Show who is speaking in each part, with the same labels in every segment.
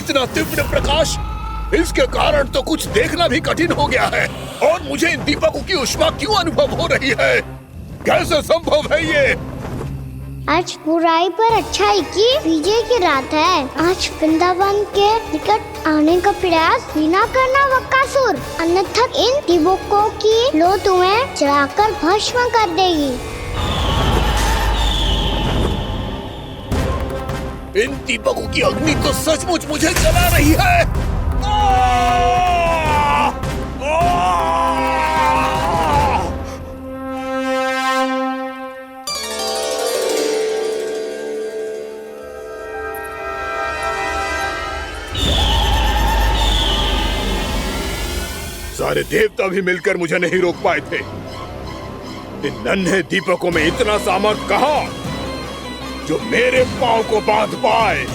Speaker 1: इतना तीव्र प्रकाश, इसके कारण तो कुछ देखना भी कठिन हो गया है। और मुझे इन दीपकों की ऊष्मा क्यों अनुभव हो रही है? कैसे संभव है ये?
Speaker 2: आज बुराई पर अच्छाई की विजय की रात है। आज वृंदावन के निकट आने का प्रयास भी ना करना बकासुर, अन्यथा इन दीपकों की लो तुम्हें जलाकर भस्म कर देगी।
Speaker 1: इन दीपकों की अग्नि तो सचमुच मुझे जला रही है। सारे देवता भी मिलकर मुझे नहीं रोक पाए थे। इन नन्हे दीपकों में इतना सामर्थ कहां जो मेरे पांव को बांध पाए।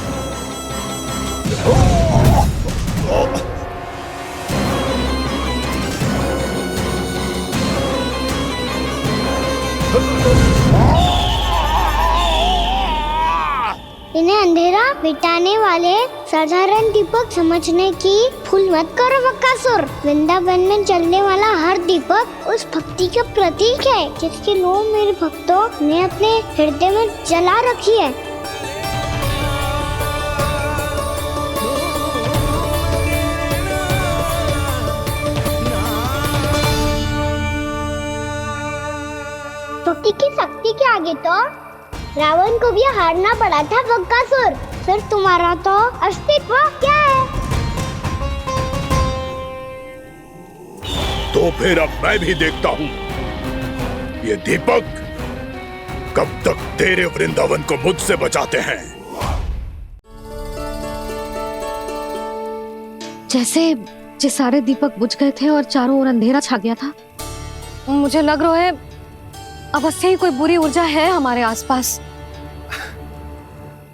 Speaker 2: इन्हें अंधेरा मिटाने वाले साधारण दीपक समझने की भूल मत करो बकासुर। वृंदावन में जलने वाला हर दीपक उस भक्ति का प्रतीक है जिसकी लो मेरे भक्तों ने अपने हृदय में जला रखी है। भक्ति की शक्ति के आगे तो रावण को भी हारना पड़ा था बकासुर। फिर तुम्हारा तो अस्तित्व क्या है?
Speaker 1: तो फिर अब मैं भी देखता हूँ ये दीपक कब तक तेरे वृंदावन को मुझसे बचाते हैं।
Speaker 3: जैसे सारे दीपक बुझ गए थे और चारों ओर अंधेरा छा गया था, मुझे लग रहा है अवश्य ही कोई बुरी ऊर्जा है हमारे आसपास।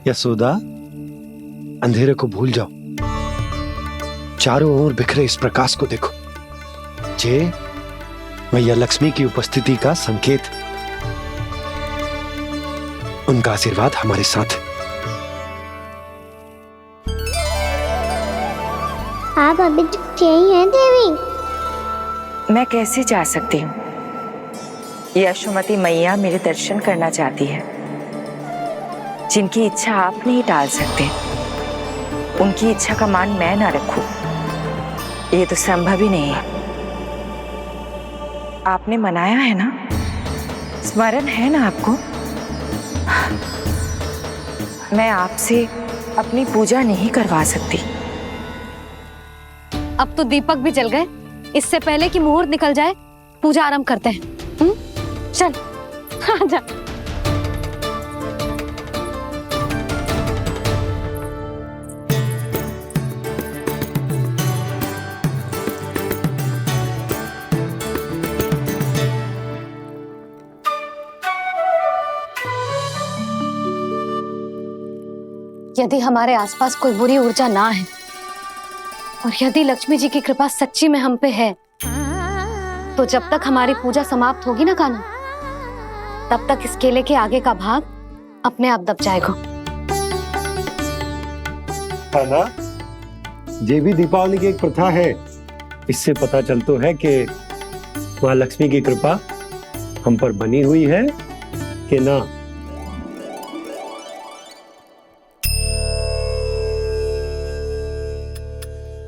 Speaker 4: यशोदा, अंधेरे को भूल जाओ, चारों ओर बिखरे इस प्रकाश को देखो। जे मैया लक्ष्मी की उपस्थिति का संकेत, उनका आशीर्वाद हमारे साथ।
Speaker 2: आप अभी तक यही हैं देवी?
Speaker 5: मैं कैसे जा सकती हूँ? यशोमती मैया मेरे दर्शन करना चाहती है। जिनकी इच्छा आप नहीं टाल सकते, उनकी इच्छा का मान मैं ना रखूं, ये तो संभव ही नहीं है। आपने मनाया है ना, स्मरण है ना आपको? मैं आपसे अपनी पूजा नहीं करवा सकती।
Speaker 3: अब तो दीपक भी जल गए, इससे पहले कि मुहूर्त निकल जाए पूजा आरंभ करते हैं। चल आजा। यदि हमारे आसपास कोई बुरी ऊर्जा ना है और यदि लक्ष्मी जी की कृपा सच्ची में हम पे है, तो जब तक हमारी पूजा समाप्त होगी ना कान्हा, तब तक इस केले के आगे का भाग अपने आप दब जाएगा।
Speaker 4: ना, ये भी दीपावली की एक प्रथा है। इससे पता चलता है कि माँ लक्ष्मी की कृपा हम पर बनी हुई है कि ना।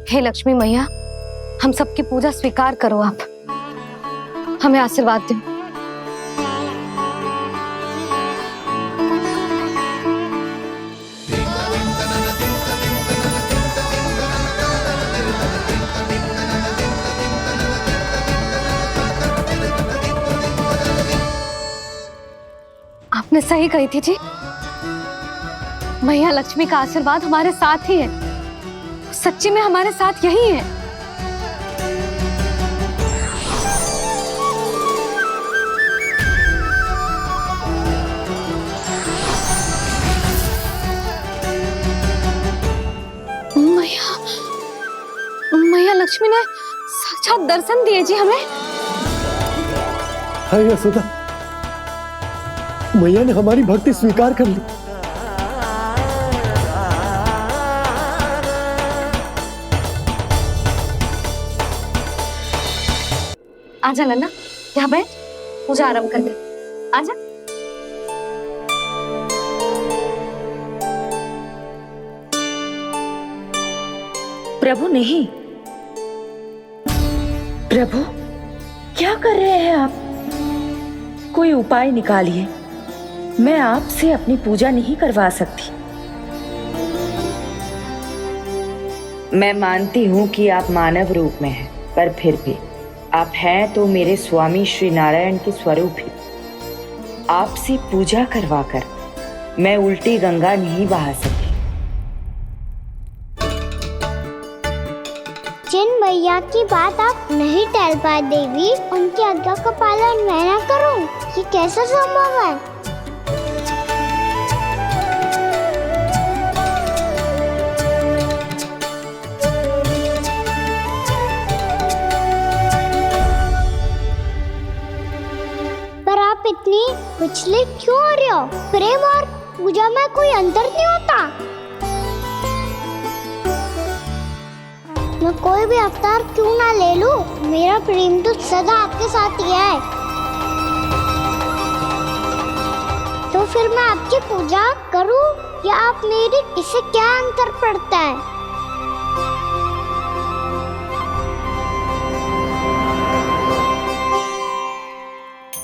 Speaker 3: हे लक्ष्मी मैया, हम सबकी पूजा स्वीकार करो, आप हमें आशीर्वाद दो। आपने सही कही थी जी, मैया लक्ष्मी का आशीर्वाद हमारे साथ ही है, सच्ची में हमारे साथ यही है। मैया लक्ष्मी ने साक्षात दर्शन दिए जी हमें।
Speaker 4: हाय यशोदा, मैया ने हमारी भक्ति स्वीकार कर ली।
Speaker 3: आजा नन्ना, यहाँ बैठ, पूजा आरंभ कर दे। आजा।
Speaker 5: प्रभु नहीं, प्रभु क्या कर रहे हैं आप? कोई उपाय निकालिए, मैं आपसे अपनी पूजा नहीं करवा सकती। मैं मानती हूँ कि आप मानव रूप में हैं, पर फिर भी आप हैं तो मेरे स्वामी श्री नारायण के स्वरूप ही। आपसे पूजा करवाकर मैं उल्टी गंगा नहीं बहा सकती।
Speaker 2: जिन भैया की बात आप नहीं टाल पाए देवी, उनकी आज्ञा का पालन मैं ना करूं, ये कैसा संभव है? पर आप इतनी विचलित क्यों हो रहे हो? प्रेम और पूजा में कोई अंतर नहीं होता। मैं कोई भी अवतार क्यों ना ले लूं, मेरा प्रेम तो सदा आपके साथ ही है। तो फिर मैं आपकी पूजा करूं या आप मेरी, इससे क्या अंतर पड़ता है?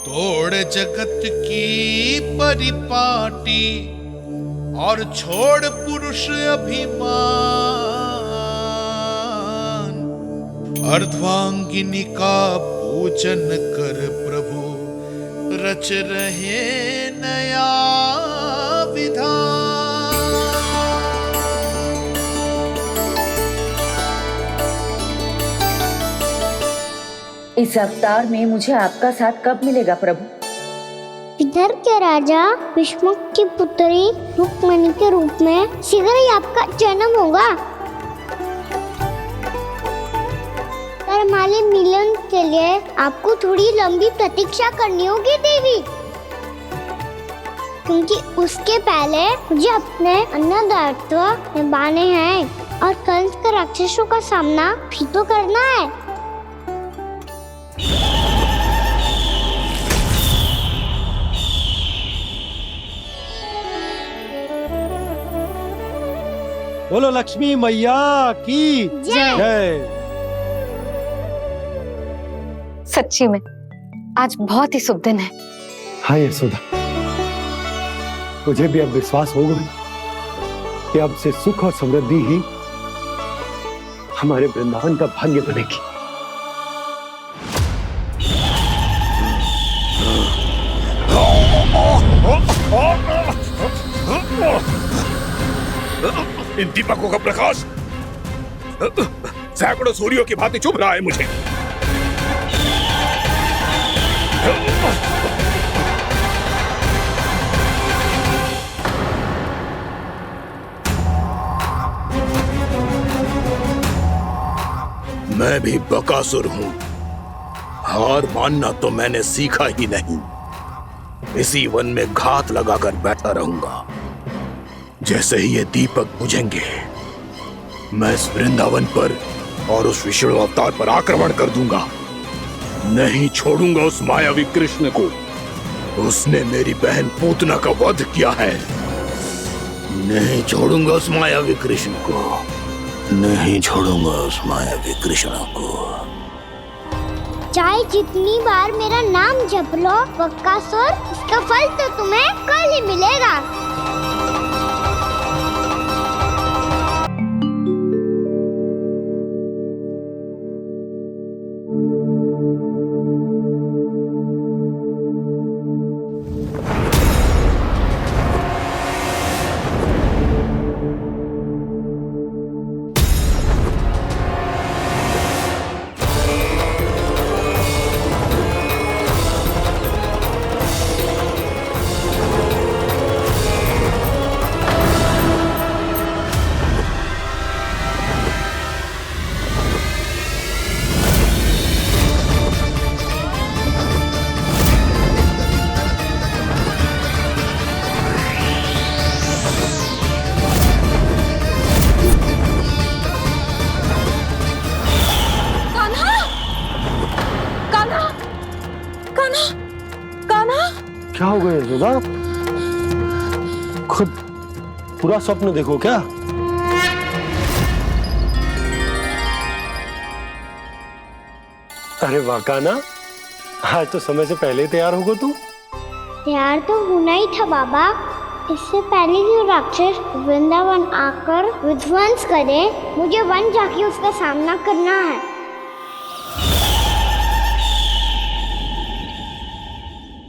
Speaker 6: तोड़ जगत की परिपाटी और छोड़ पुरुष अभिमान, अर्धांगिनी का पूजन कर प्रभु रच रहे नया विधान।
Speaker 5: इस अवतार में मुझे आपका साथ कब मिलेगा प्रभु?
Speaker 2: इधर के राजा भीष्मक की पुत्री रुक्मणी के रूप में शीघ्र ही आपका जन्म होगा। पर हमारे मिलन के लिए आपको थोड़ी लंबी प्रतीक्षा करनी होगी देवी, क्योंकि उसके पहले मुझे अपने अन्य दायित्व निभाने हैं और कंस के राक्षसों का सामना भी तो करना है।
Speaker 4: बोलो लक्ष्मी मैया की जय।
Speaker 3: सच्ची में आज बहुत ही शुभ दिन है।
Speaker 4: हाँ यशोदा, मुझे भी अब विश्वास हो गया कि अब से सुख और समृद्धि ही हमारे वृंदावन का भाग्य बनेगी।
Speaker 1: इन दीपकों का प्रकाश सैकड़ों सूर्यों की भांति चुभ रहा है मुझे। मैं भी बकासुर हूं, हार मानना तो मैंने सीखा ही नहीं। इसी वन में घात लगाकर बैठा रहूंगा। जैसे ही ये दीपक बुझेंगे, मैं इस वृंदावन पर और उस विष्णु अवतार पर आक्रमण कर दूंगा। नहीं छोड़ूंगा उस मायावी कृष्ण को। उसने मेरी बहन पूतना का वध किया है। नहीं छोड़ूंगा उस मायावी कृष्ण को। नहीं छोड़ूंगा उस मायावी कृष्ण को।
Speaker 2: चाहे जितनी बार मेरा नाम जप लो बकासुर, इसका फल तो तुम्हें कल ही मिलेगा।
Speaker 4: क्या हो गया यशोदा? खुद पूरा स्वप्न देखो क्या? अरे वाकाना, आज तो समय से पहले तैयार होगा तू।
Speaker 2: तैयार तो होना ही था बाबा। इससे पहले कि राक्षस वृंदावन आकर विध्वंस करे, मुझे वन जाके उसका सामना करना है।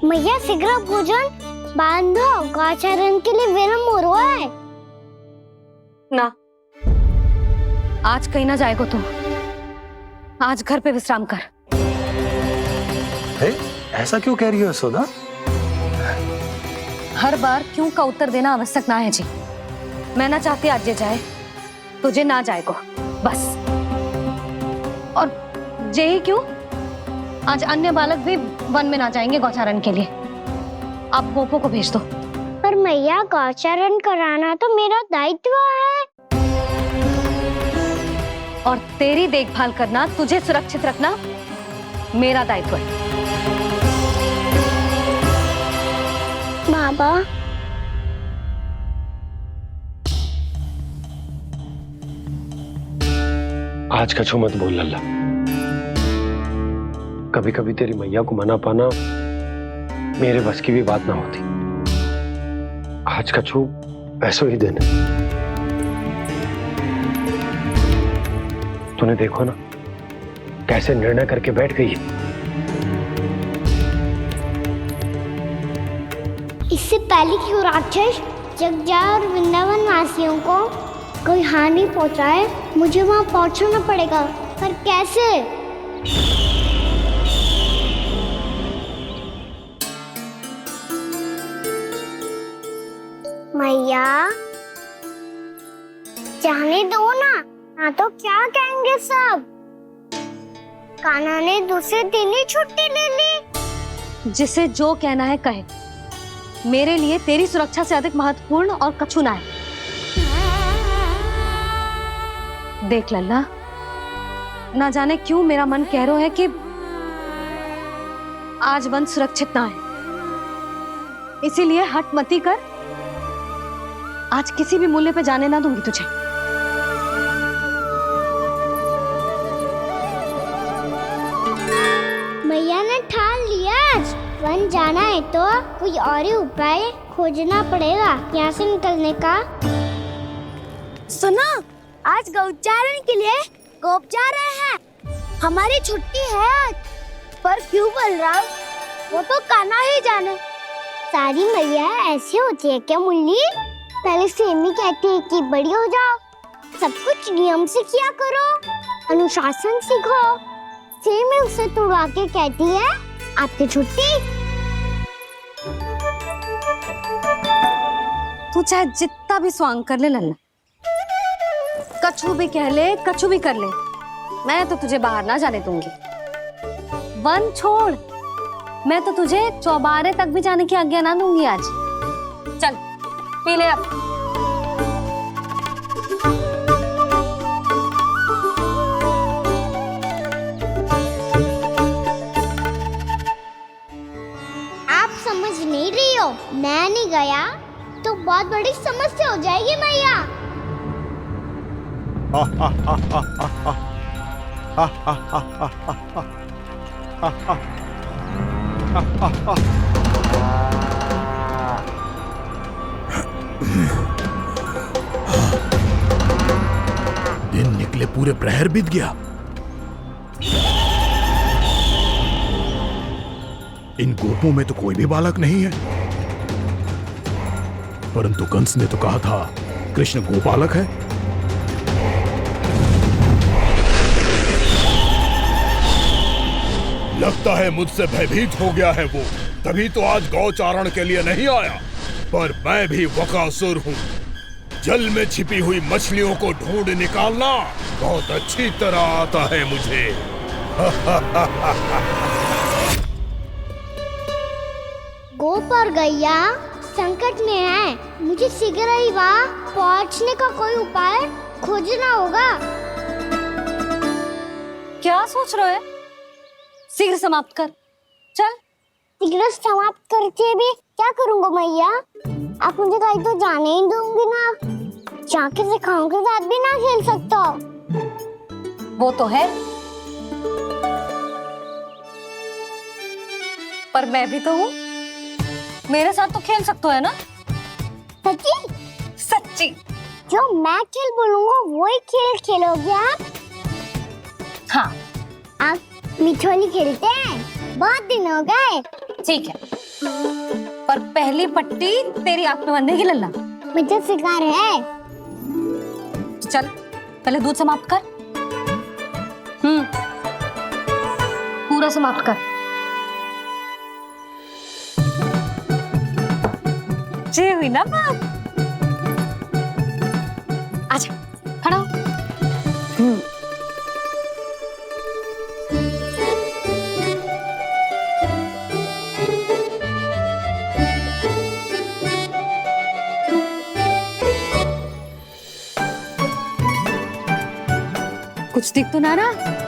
Speaker 2: मैया शीघ्र भोजन बांधो, गौचरण के लिए विलंब हो रहा है।
Speaker 3: ना, आज कहीं ना जाएगा तुम। आज घर पे विश्राम कर।
Speaker 4: ऐसा क्यों कह रही हो यशोदा?
Speaker 3: हर बार क्यों का उत्तर देना आवश्यक ना है जी। मैं ना चाहती आज ये जाए, तुझे ना जाएगा बस। और यही क्यों, आज अन्य बालक भी वन में ना जाएंगे गौचारण के लिए। आप गोपो को भेज दो।
Speaker 2: पर मैया गौचरण कराना तो मेरा दायित्व है।
Speaker 3: और तेरी देखभाल करना, तुझे सुरक्षित रखना मेरा दायित्व है।
Speaker 2: बाबा,
Speaker 4: आज कछु मत बोल लल्ला। कभी कभी तेरी मैया को मना पाना मेरे बस की भी बात ना होती। आज कछु ऐसो ही दिन है। तूने देखो ना कैसे निर्णय करके बैठ गई है।
Speaker 2: इससे पहले कि वो राक्षस जगजा और वृंदावन वासियों को कोई हानि पहुंचाए, मुझे वहां पहुंचना पड़ेगा। पर कैसे? मैया, जाने दो ना तो क्या कहेंगे सब। कान्हा ने दूसरे दिन ही छुट्टी ले ली।
Speaker 3: जिसे जो कहना है कहे। मेरे लिए तेरी सुरक्षा से अधिक महत्वपूर्ण और कछु ना है। देख लल्ला, ना जाने क्यों मेरा मन कह रहा है कि आज वन सुरक्षित ना है। इसीलिए हट मती कर। आज किसी भी मूल्य पे जाने ना दूंगी तुझे।
Speaker 2: मैया ने ठान लिया, आज वन जाना है तो कोई और ही उपाय खोजना पड़ेगा यहाँ से निकलने का। सुनो, आज गौचारण के लिए गोप जा रहे हैं। हमारी छुट्टी है आज। पर क्यों बलराम? वो तो कान्हा ही जाने। सारी मैया ऐसी होती है क्या मुन्नी? पहले सेमी कहती है कि बड़ी हो जाओ, सब कुछ नियम से किया करो, अनुशासन सीखो। सेमी उसे तुड़वा के कहती है आपकी छुट्टी।
Speaker 3: तू चाहे जितना भी स्वांग कर ले लल्ला, कछु भी कह ले, कछु भी कर ले, मैं तो तुझे बाहर ना जाने दूंगी। वन छोड़, मैं तो तुझे चौबारे तक भी जाने की आज्ञा ना दूंगी आज। चल पी ले अब।
Speaker 2: आप समझ नहीं रही हो, मैं नहीं गया तो बहुत बड़ी समस्या हो जाएगी मैया।
Speaker 1: दिन निकले पूरे प्रहर बीत गया। इन गोपों में तो कोई भी बालक नहीं है। परंतु कंस ने तो कहा था कृष्ण गोपालक है। लगता है मुझसे भयभीत हो गया है वो, तभी तो आज गौचारण के लिए नहीं आया। पर मैं भी वकासुर हूँ। जल में छिपी हुई मछलियों को ढूंढ निकालना बहुत अच्छी तरह आता है मुझे।
Speaker 2: गोप और गैया संकट में है, मुझे शीघ्र ही वहाँ पहुँचने का कोई उपाय खोजना होगा।
Speaker 3: क्या सोच रहे हो? शीघ्र समाप्त कर। चल
Speaker 2: शीघ्र समाप्त करके भी क्या करूँगा मैया? आप मुझे कहीं तो जाने ही दूंगी ना। जाके सिखाओं के साथ भी ना खेल सकता।
Speaker 3: वो तो है, पर मैं भी तो हूँ, मेरे साथ तो खेल सकते हो है ना?
Speaker 2: सच्ची?
Speaker 3: सच्ची।
Speaker 2: जो मैं खेल बोलूँगा वही खेल खेलोगे आप?
Speaker 3: हाँ
Speaker 2: आप मिठोली खेलते हैं? बहुत दिन हो गए।
Speaker 3: ठीक है, पर पहली पट्टी तेरी आंख में बंधेगी लल्ला।
Speaker 2: मुझे शिकार है।
Speaker 3: चल पहले दूध समाप्त कर। पूरा समाप्त कर। जी हुई ना बात। आजा खड़ा हो। कुछ दिख तो ना रहा।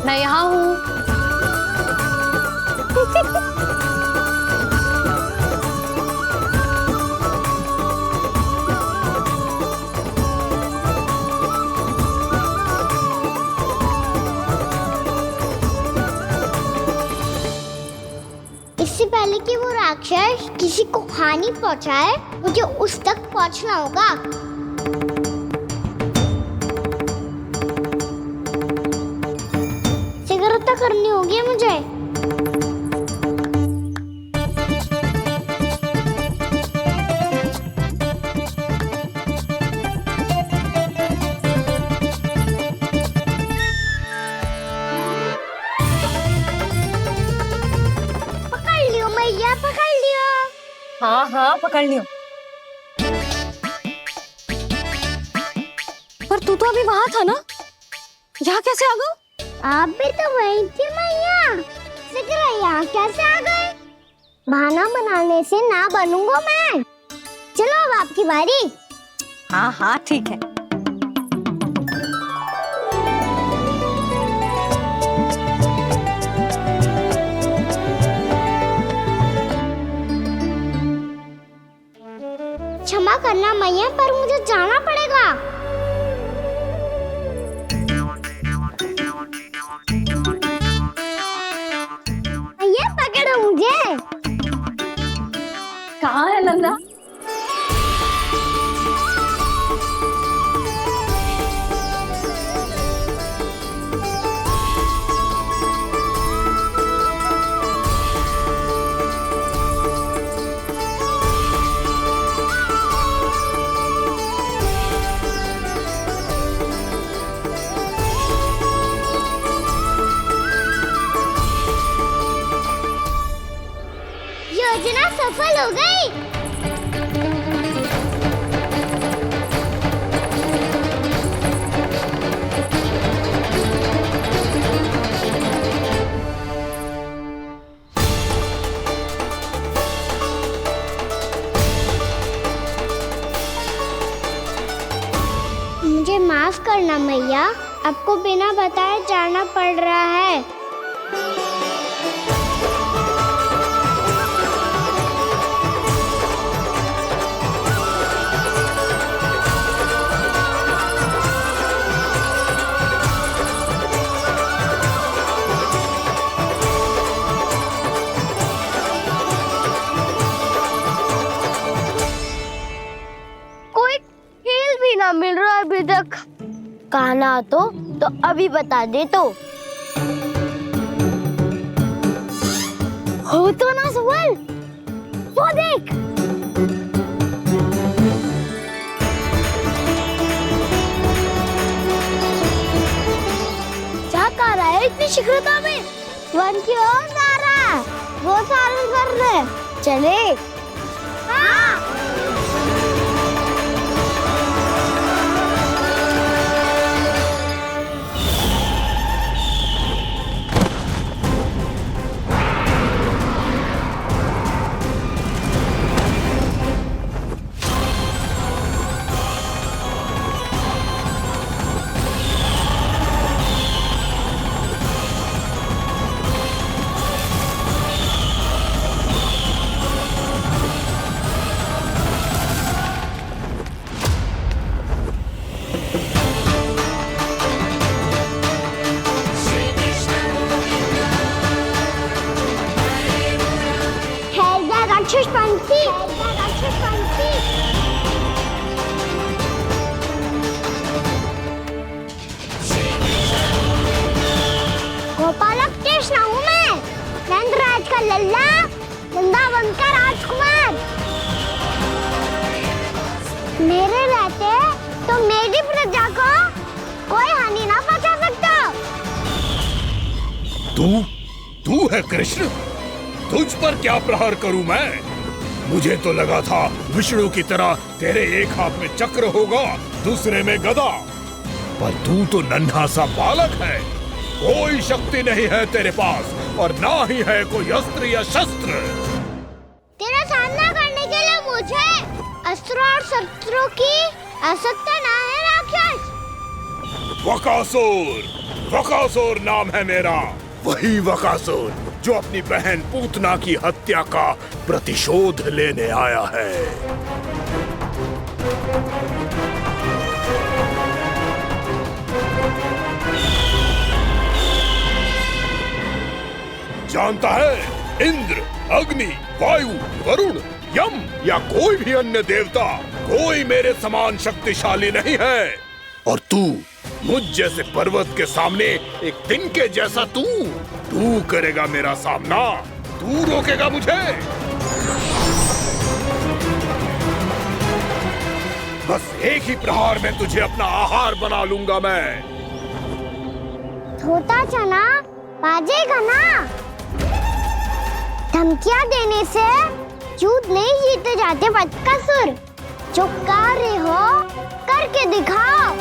Speaker 3: मैं यहाँ हूँ।
Speaker 2: इससे पहले कि वो राक्षस किसी को हानि पहुंचाए, मुझे उस तक पहुंचना होगा। सिगरेट करनी होगी मुझे। पकड़ लियो मैया, पकड़ लियो।
Speaker 3: हाँ हाँ पकड़ लियो। पर तू तो अभी वहां था ना, यहाँ कैसे आ गया?
Speaker 2: आप भी तो वही थी मैया। सिकरा यहाँ कैसे आ गए? बहाना बनाने से ना बनूंगा मैं। चलो अब आपकी बारी।
Speaker 3: हाँ हाँ ठीक है।
Speaker 2: क्षमा करना मैया, पर मुझे जाना पड़ेगा। मैया पकड़ो मुझे।
Speaker 3: कहाँ है लल्ला?
Speaker 2: योजना सफल हो गई। मुझे माफ करना मैया, आपको बिना बताए जाना पड़ रहा है। ना तो अभी बता दे तो। हो तो ना सवाल, वो देख। क्या कर रहा है इतनी शीघ्रता में? वन की ओर जा रहा है, वो सारे कर रहे। चले। हाँ। राक्षस पंछी, राक्षस पंछी। गोपालक कृष्ण हूँ मैं, नंदराज का लल्ला, वृंदावन का राजकुमार। मेरे रहते तो मेरी प्रजा को कोई हानि ना पहुंचा सकता।
Speaker 1: तू है कृष्ण? तुझ पर क्या प्रहार करूं मैं? मुझे तो लगा था विष्णु की तरह तेरे एक हाथ में चक्र होगा, दूसरे में गदा, पर तू तो नन्हा सा बालक है। कोई शक्ति नहीं है तेरे पास और ना ही है कोई अस्त्र या शस्त्र।
Speaker 2: तेरा सामना करने के लिए मुझे अस्त्र और शस्त्रों की आवश्यकता ना है राक्षस।
Speaker 1: वकासुर नाम है मेरा, वही वकासुर जो अपनी बहन पूतना की हत्या का प्रतिशोध लेने आया है। जानता है, इंद्र, अग्नि, वायु, वरुण, यम या कोई भी अन्य देवता कोई मेरे समान शक्तिशाली नहीं है। और तू मुझ जैसे पर्वत के सामने एक दिन के जैसा तू करेगा मेरा सामना? तू रोकेगा मुझे? बस एक ही प्रहार में तुझे अपना आहार बना लूंगा मैं।
Speaker 2: छोटा चना बाजेगा ना। धमकियां देने से युद्ध नहीं जीते जाते बदकसूर। जो कार्य हो करके दिखाओ।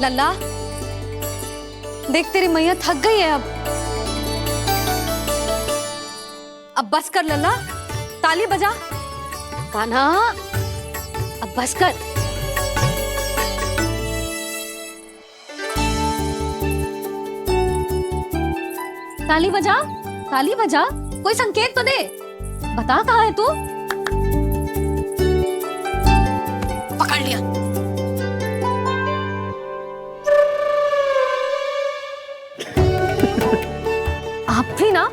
Speaker 3: लल्ला, देख तेरी मैया थक गई है अब बस कर लल्ला, ताली बजा। कान्हा, अब बस कर। ताली बजा, ताली बजा, कोई संकेत तो दे। बता कहाँ है तू? पकड़ लिया। आप भी ना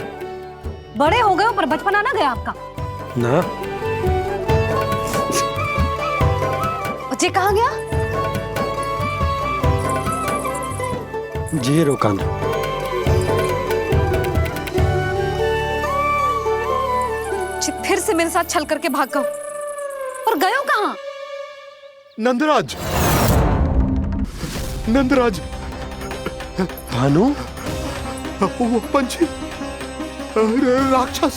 Speaker 3: बड़े हो गए हो, पर बचपना ना गया आपका
Speaker 4: ना।
Speaker 3: बच्चे कहाँ गया?
Speaker 4: जी रोकान।
Speaker 3: फिर से मेरे साथ छल करके भाग गए, और गए हो कहाँ?
Speaker 1: नंदराज, नंदराज।
Speaker 4: भानु,
Speaker 1: वो पंछी, राक्षस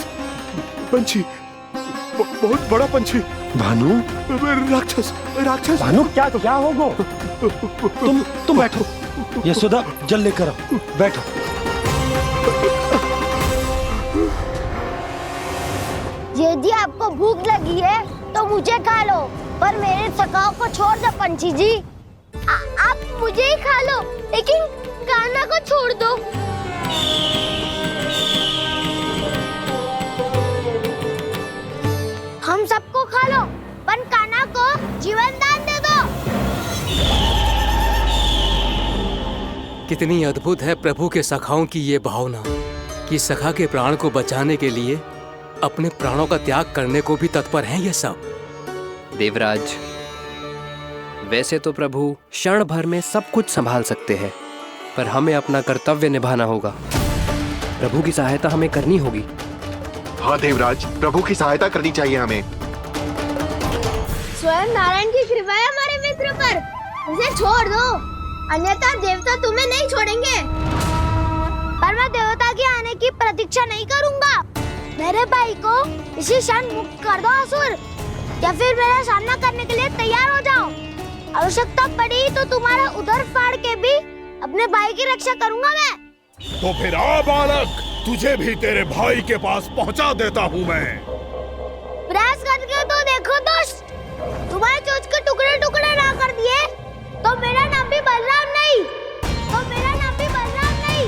Speaker 1: पंछी, बहुत बड़ा पंछी।
Speaker 4: भानु,
Speaker 1: राक्षस, राक्षस।
Speaker 4: भानु, क्या होगा? तुम बैठो, यशोदा जल लेकर आओ, बैठो।
Speaker 2: यदि आपको भूख लगी है तो मुझे खा लो, पर मेरे सखाओं को छोड़ दो पंछी जी। आप मुझे ही खा लो, लेकिन कान्हा को छोड़ दो। हम सबको खा लो, पर कान्हा को जीवन दान दे दो।
Speaker 7: कितनी अद्भुत है प्रभु के सखाओं की ये भावना कि सखा के प्राण को बचाने के लिए अपने प्राणों का त्याग करने को भी तत्पर हैं ये सब।
Speaker 8: देवराज, वैसे तो प्रभु क्षण भर में सब कुछ संभाल सकते हैं, पर हमें अपना कर्तव्य निभाना होगा। प्रभु की सहायता हमें करनी होगी।
Speaker 9: हाँ देवराज, प्रभु की सहायता करनी चाहिए हमें।
Speaker 2: स्वयं नारायण की कृपा है हमारे मित्र पर, उसे छोड़ दो, अन्यथा देवता तुम्हें नहीं छोड़ेंगे। पर मैं देवता के आने की प्रतीक्षा नहीं करूंगा। मेरे भाई को इसी क्षण मुक्त कर दो असुर, या फिर मेरा सामना करने के लिए तैयार हो जाओ। आवश्यकता पड़ी तो तुम्हारा उधर फाड़ के भी अपने भाई की रक्षा करूंगा मैं।
Speaker 1: तो फिर आ बालक, तुझे भी तेरे भाई के पास पहुंचा देता हूँ मैं।
Speaker 2: प्रयास करके तो देखो दोस्त, तुम्हारे चोंच के टुकड़े टुकड़े ना कर दिए तो मेरा नाम भी बलराम नहीं, तो मेरा नाम भी बलराम नहीं।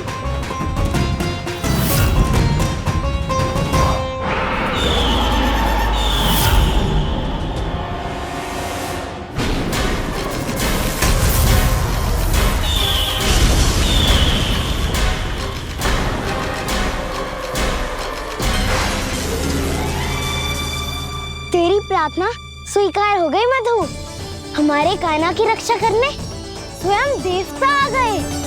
Speaker 2: तेरी प्रार्थना स्वीकार हो गई मधु। हमारे कान्हा की रक्षा करने स्वयं देवता आ गए।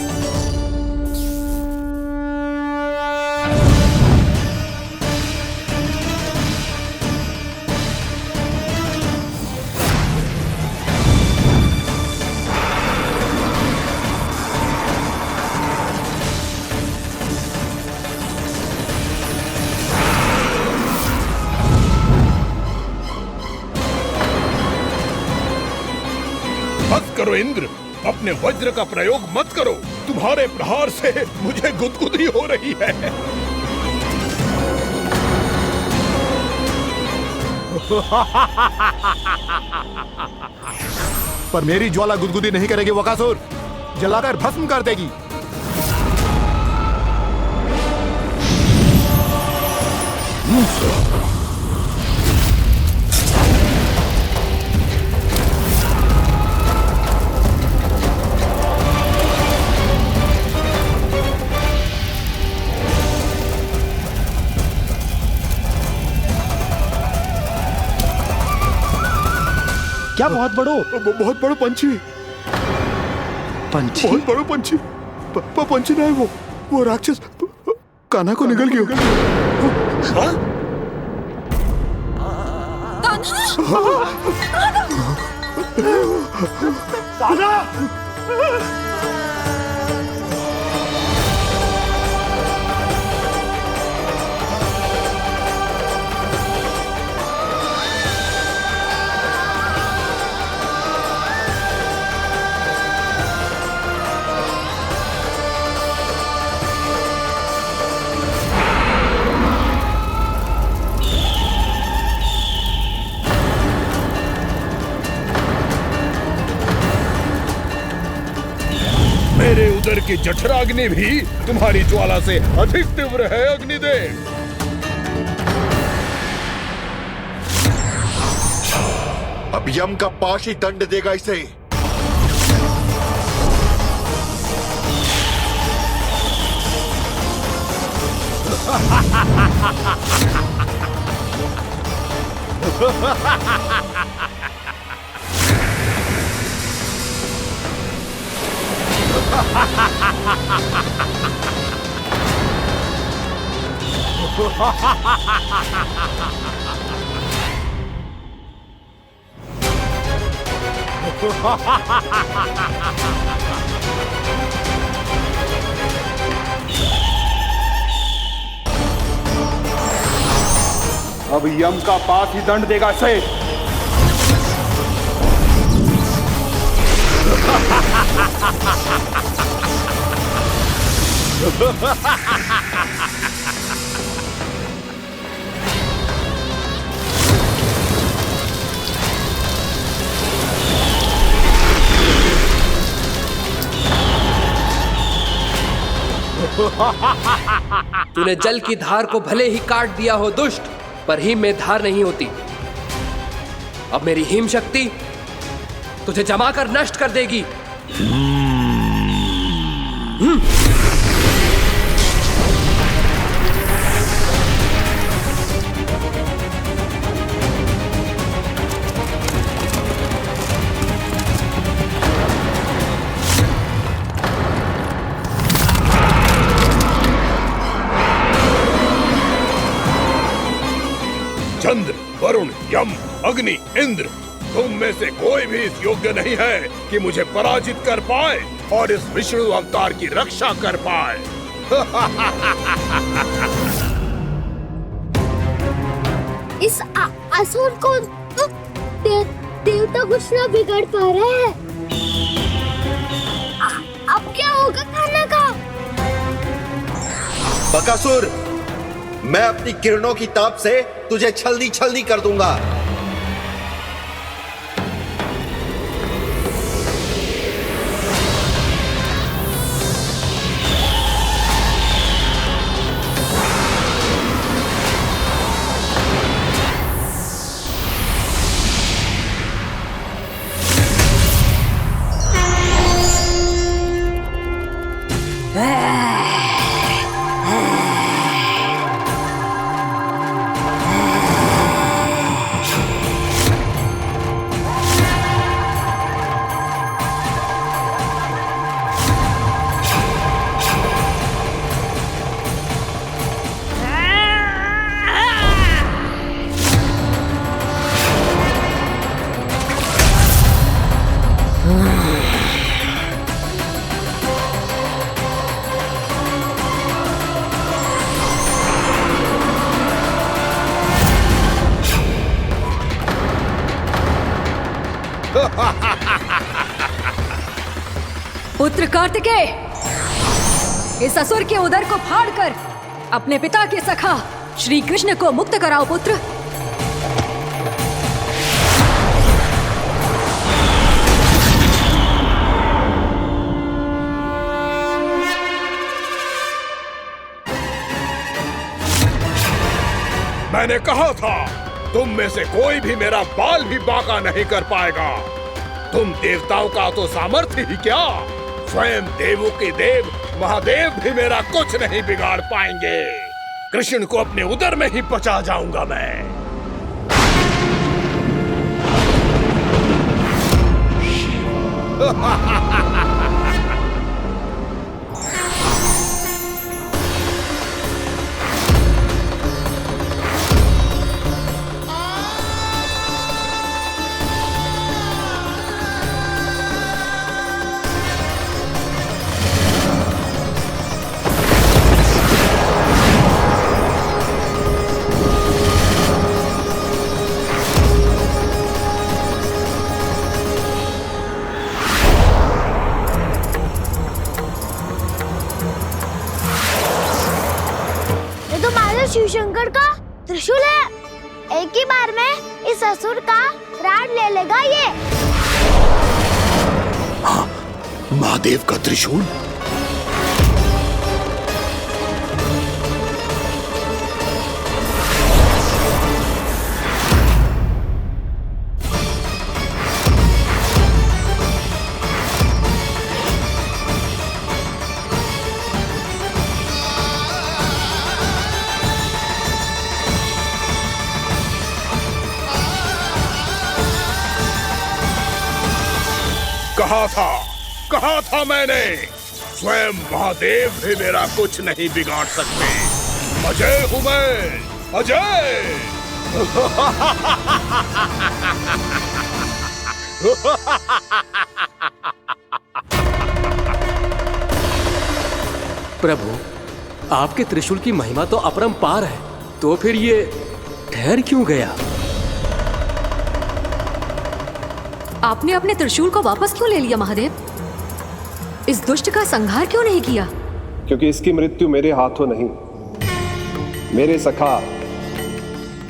Speaker 1: करो इंद्र, अपने वज्र का प्रयोग मत करो। तुम्हारे प्रहार से मुझे गुदगुदी हो रही है।
Speaker 9: पर मेरी ज्वाला गुदगुदी नहीं करेगी वकासुर, जलाकर भस्म कर देगी।
Speaker 4: क्या बहुत बड़ो?
Speaker 9: बहुत बड़ो पंछी।
Speaker 4: पंछी?
Speaker 9: बहुत बड़ो पंछी। पंछी ना है वो राक्षस कान्हा को निगल गया।
Speaker 1: मेरे उदर की जठराग्नि भी तुम्हारी ज्वाला से अधिक तीव्र है अग्निदेव।
Speaker 9: अब यम का पाश ही दंड देगा इसे। अब यम का पाश ही दंड देगा इसे।
Speaker 8: तूने जल की धार को भले ही काट दिया हो दुष्ट, पर हिम में धार नहीं होती। अब मेरी हिम शक्ति तुझे जमाकर नष्ट कर देगी।
Speaker 1: चंद्र, वरुण, यम, अग्नि, इंद्र, तुम में से कोई भी इस योग्य नहीं है कि मुझे पराजित कर पाए और इस विष्णु अवतार की रक्षा कर पाए।
Speaker 2: इस असुर को देवता कुछ ना बिगाड़ पा रहे हैं। अब क्या होगा खाना का?
Speaker 10: बकासुर, मैं अपनी किरणों की ताप से तुझे छलनी छलनी कर दूंगा।
Speaker 3: पुत्र कार्तिकेय, इस असुर के उदर को फाड़कर अपने पिता के सखा श्री कृष्ण को मुक्त कराओ पुत्र।
Speaker 1: मैंने कहा था, तुम में से कोई भी मेरा बाल भी बांका नहीं कर पाएगा। तुम देवताओं का तो सामर्थ्य ही क्या, स्वयं देवों के देव महादेव भी मेरा कुछ नहीं बिगाड़ पाएंगे। कृष्ण को अपने उदर में ही पचा जाऊंगा मैं।
Speaker 2: शिव शंकर का त्रिशूल है। एक ही बार में इस असुर का प्राण ले लेगा ये।
Speaker 1: हाँ, महादेव का त्रिशूल। कहा था मैंने, स्वयं महादेव भी मेरा कुछ नहीं बिगाड़ सकते। अजय हूं मैं, अजय।
Speaker 7: प्रभु, आपके त्रिशूल की महिमा तो अपरंपार है, तो फिर ये ठहर क्यों गया?
Speaker 3: आपने अपने त्रिशूल को वापस क्यों ले लिया महादेव?
Speaker 11: इस दुष्ट का संहार क्यों नहीं किया?
Speaker 12: क्योंकि इसकी मृत्यु मेरे हाथों नहीं, मेरे सखा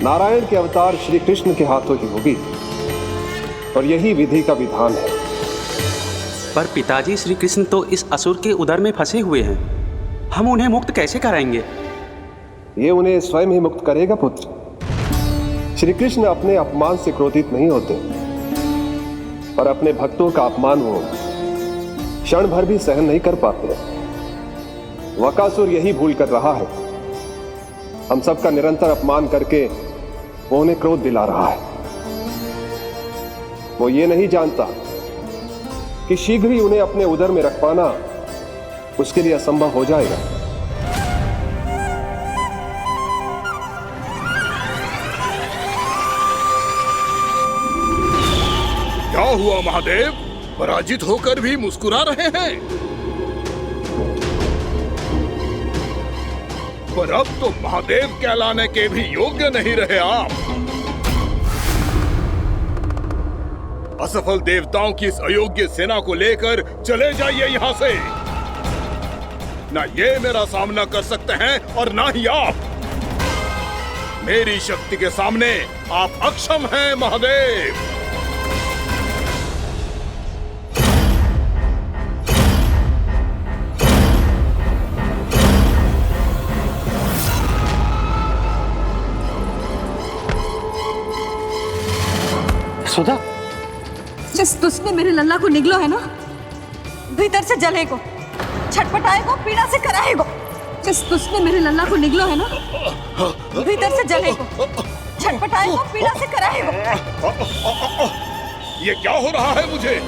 Speaker 12: नारायण के अवतार श्री कृष्ण के हाथों ही होगी, और यही विधि का विधान है।
Speaker 13: पर पिताजी, श्री कृष्ण तो इस असुर के उदर में फंसे हुए हैं, हम उन्हें मुक्त कैसे कराएंगे?
Speaker 12: ये उन्हें स्वयं ही मुक्त करेगा पुत्र। श्री कृष्ण अपने अपमान से क्रोधित नहीं होते, और अपने भक्तों का अपमान वो क्षण भर भी सहन नहीं कर पाते। वकासुर यही भूल कर रहा है, हम सबका निरंतर अपमान करके वो उन्हें क्रोध दिला रहा है। वो ये नहीं जानता कि शीघ्र ही उन्हें अपने उदर में रख पाना उसके लिए असंभव हो जाएगा।
Speaker 1: क्या हुआ महादेव? पराजित होकर भी मुस्कुरा रहे हैं। पर अब तो महादेव कहलाने के भी योग्य नहीं रहे आप। असफल देवताओं की इस अयोग्य सेना को लेकर चले जाइए यहाँ से। ना ये मेरा सामना कर सकते हैं और ना ही आप। मेरी शक्ति के सामने आप अक्षम हैं महादेव।
Speaker 11: सुधा, जिस दुष्ट ने मेरे लल्ला को निगलो है ना, भीतर से जलेगो, छटपटाएगो, पीड़ा से कराएगो। जिस दुष्ट ने मेरे लल्ला को निगलो है ना, भीतर से जलेगो, छटपटाएगो, पीड़ा से कराएगो।
Speaker 1: ये क्या हो रहा है मुझे?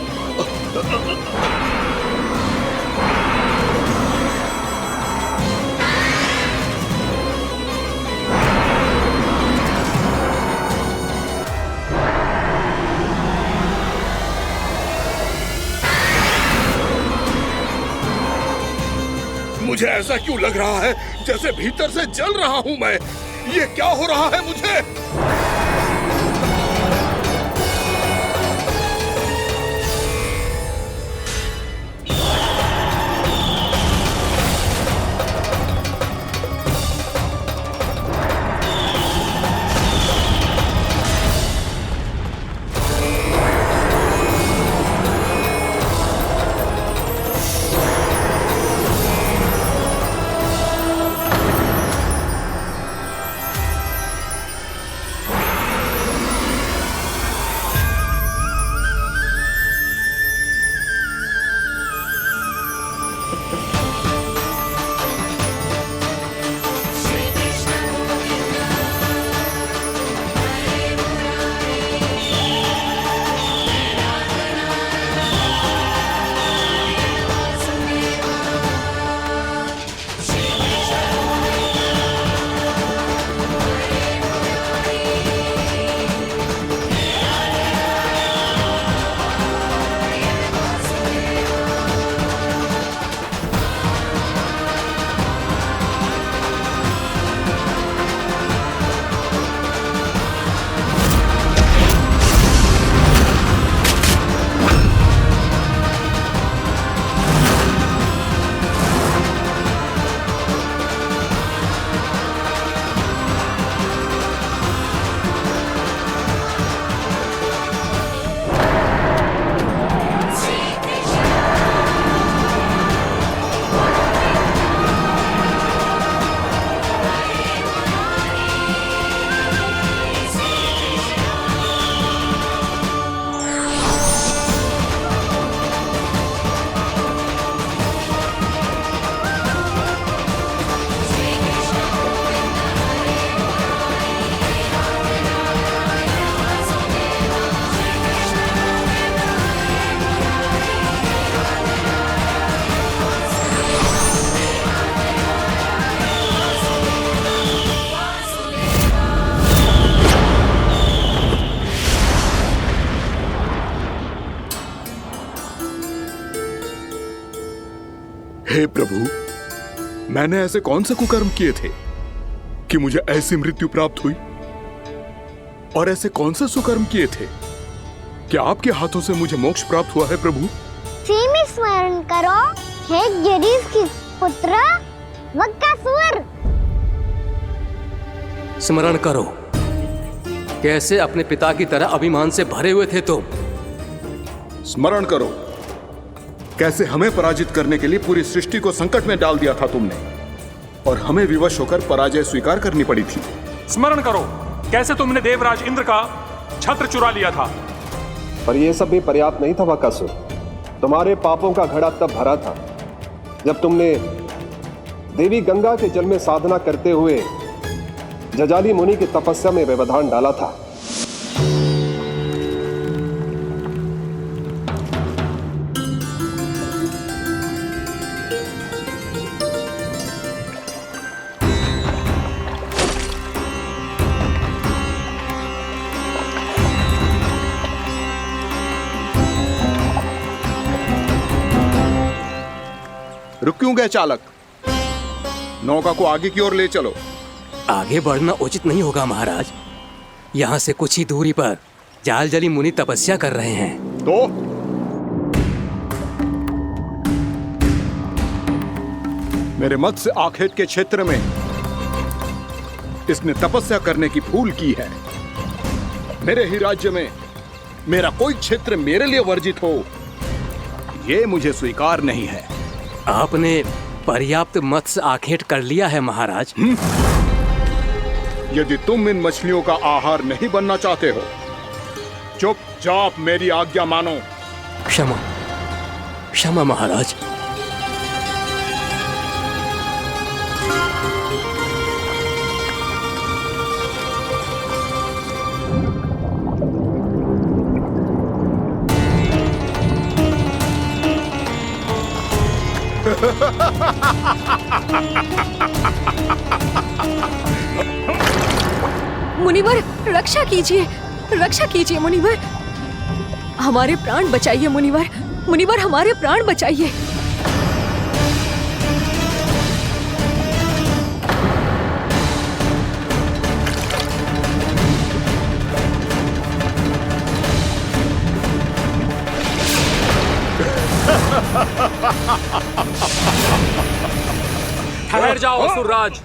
Speaker 1: मुझे ऐसा क्यों लग रहा है जैसे भीतर से जल रहा हूं मैं? ये क्या हो रहा है मुझे? हे प्रभु, मैंने ऐसे कौन से कुकर्म किए थे कि मुझे ऐसी मृत्यु प्राप्त हुई? और ऐसे कौन से सुकर्म किए थे कि आपके हाथों से मुझे मोक्ष प्राप्त हुआ है प्रभु?
Speaker 2: उसी में स्मरण करो, हे जरीस की पुत्र वक्कासुर।
Speaker 7: स्मरण करो, कैसे अपने पिता की तरह अभिमान से भरे हुए थे तुम।
Speaker 9: स्मरण करो, कैसे हमें पराजित करने के लिए पूरी सृष्टि को संकट में डाल दिया था तुमने, और हमें विवश होकर पराजय स्वीकार करनी पड़ी थी।
Speaker 14: स्मरण करो, कैसे तुमने देवराज इंद्र का छत्र चुरा लिया था।
Speaker 12: पर यह सब भी पर्याप्त नहीं था बकासुर। तुम्हारे पापों का घड़ा तब भरा था जब तुमने देवी गंगा के जल में साधना करते हुए जजाली मुनि की तपस्या में व्यवधान डाला था।
Speaker 9: रुक क्यों गए चालक? नौका को आगे की ओर ले चलो।
Speaker 7: आगे बढ़ना उचित नहीं होगा महाराज। यहाँ से कुछ ही दूरी पर जालजली मुनि तपस्या कर रहे हैं।
Speaker 9: तो मेरे मत्स्य आखेट के क्षेत्र में इसने तपस्या करने की भूल की है। मेरे ही राज्य में मेरा कोई क्षेत्र मेरे लिए वर्जित हो, यह मुझे स्वीकार नहीं है।
Speaker 7: आपने पर्याप्त मत्स्य आखेट कर लिया है महाराज।
Speaker 9: यदि तुम इन मछलियों का आहार नहीं बनना चाहते हो, चुपचाप मेरी आज्ञा मानो।
Speaker 7: क्षमा, क्षमा महाराज।
Speaker 11: मुनिवर, रक्षा कीजिए, रक्षा कीजिए मुनिवर, हमारे प्राण बचाइए मुनिवर, मुनिवर हमारे प्राण बचाइए।
Speaker 14: ठहर जाओ असुरराज,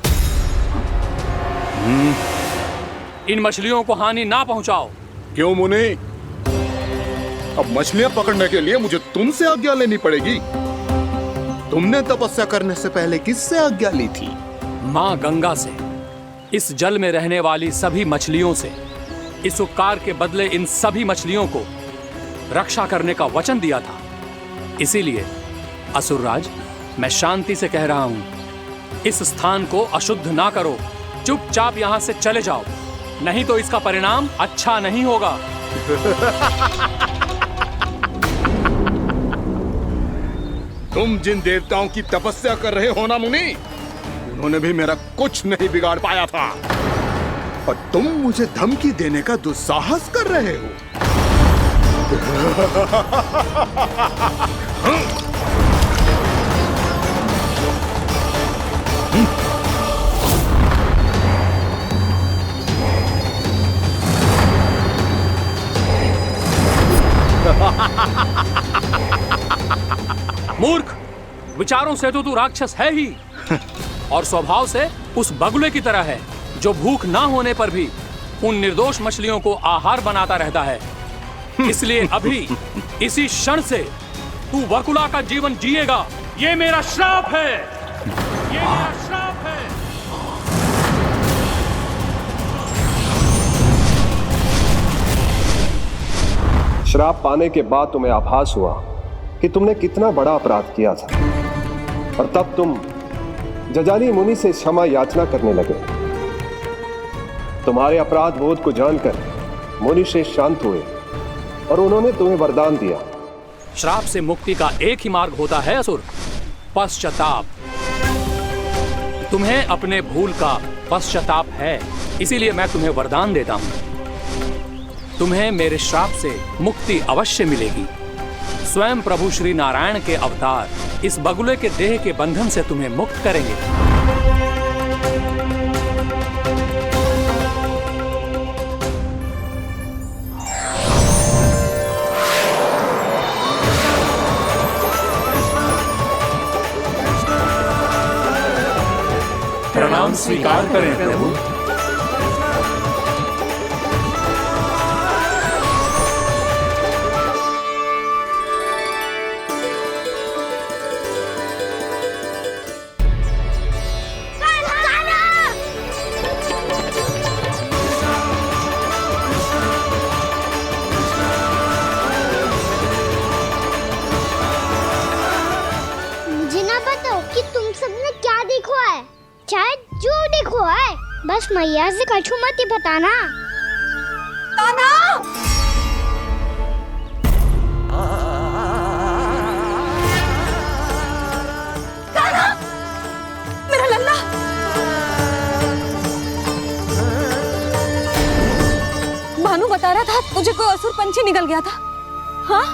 Speaker 14: इन मछलियों को हानि ना पहुंचाओ।
Speaker 9: क्यों मुनि? अब मछलियां पकड़ने के लिए मुझे तुमसे आज्ञा लेनी पड़ेगी। तुमने तपस्या करने से पहले किससे आज्ञा ली थी?
Speaker 14: मां गंगा से, इस जल में रहने वाली सभी मछलियों से। इस उपकार के बदले इन सभी मछलियों को रक्षा करने का वचन दिया था। इसीलिए असुरराज, मैं शांति से कह रहा हूं, इस स्थान को अशुद्ध ना करो, चुपचाप यहां से चले जाओ, नहीं तो इसका परिणाम अच्छा नहीं होगा।
Speaker 9: तुम जिन देवताओं की तपस्या कर रहे हो ना मुनि, उन्होंने भी मेरा कुछ नहीं बिगाड़ पाया था, और तुम मुझे धमकी देने का दुस्साहस कर रहे हो।
Speaker 14: मूर्ख, विचारों से तो तू राक्षस है ही, और स्वभाव से उस बगुले की तरह है जो भूख ना होने पर भी उन निर्दोष मछलियों को आहार बनाता रहता है। इसलिए अभी इसी क्षण से तू वकुला का जीवन जिएगा। ये मेरा श्राप है, ये मेरा श्राप है।
Speaker 12: श्राप पाने के बाद तुम्हें आभास हुआ कि तुमने कितना बड़ा अपराध किया था, और तब तुम जजाली मुनि से क्षमा याचना करने लगे। तुम्हारे अपराध बोध को जानकर मुनि श्रेष्ठ शांत हुए और उन्होंने तुम्हें वरदान दिया।
Speaker 14: श्राप से मुक्ति का एक ही मार्ग होता है असुर, पश्चाताप। तुम्हें अपने भूल का पश्चाताप है, इसीलिए मैं तुम्हें वरदान देता हूं। तुम्हें मेरे श्राप से मुक्ति अवश्य मिलेगी। स्वयं प्रभु श्री नारायण के अवतार इस बगुले के देह के बंधन से तुम्हें मुक्त करेंगे। नाम स्वीकार करें प्रभु।
Speaker 2: मुझे ना बताओ कि तुम सबने क्या देखो है, चाहे जो देखो है, बस मैया से कछु मत ही बताना।
Speaker 11: कान्हा! कान्हा! मेरा लल्ला! भानु बता रहा था तुझे कोई असुर पंछी निकल गया था। हाँ?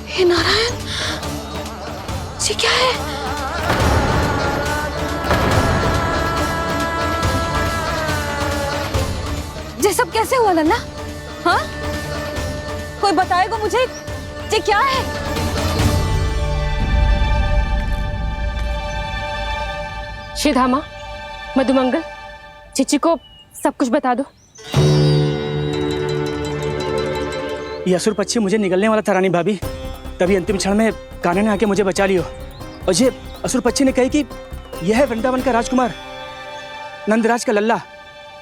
Speaker 11: हे नारायण, ये क्या है? ये सब कैसे हुआ लल्ला? हाँ? कोई बताएगा मुझे ये क्या है?
Speaker 15: श्रीधामा, मधुमंगल, चिची को सब कुछ बता दो।
Speaker 16: ये असुर पक्षी मुझे निगलने वाला था रानी भाभी, तभी अंतिम क्षण में कान्हा ने आके मुझे बचा लियो। और ये असुर पक्षी ने कही कि यह है वृंदावन का राजकुमार, नंदराज का लल्ला।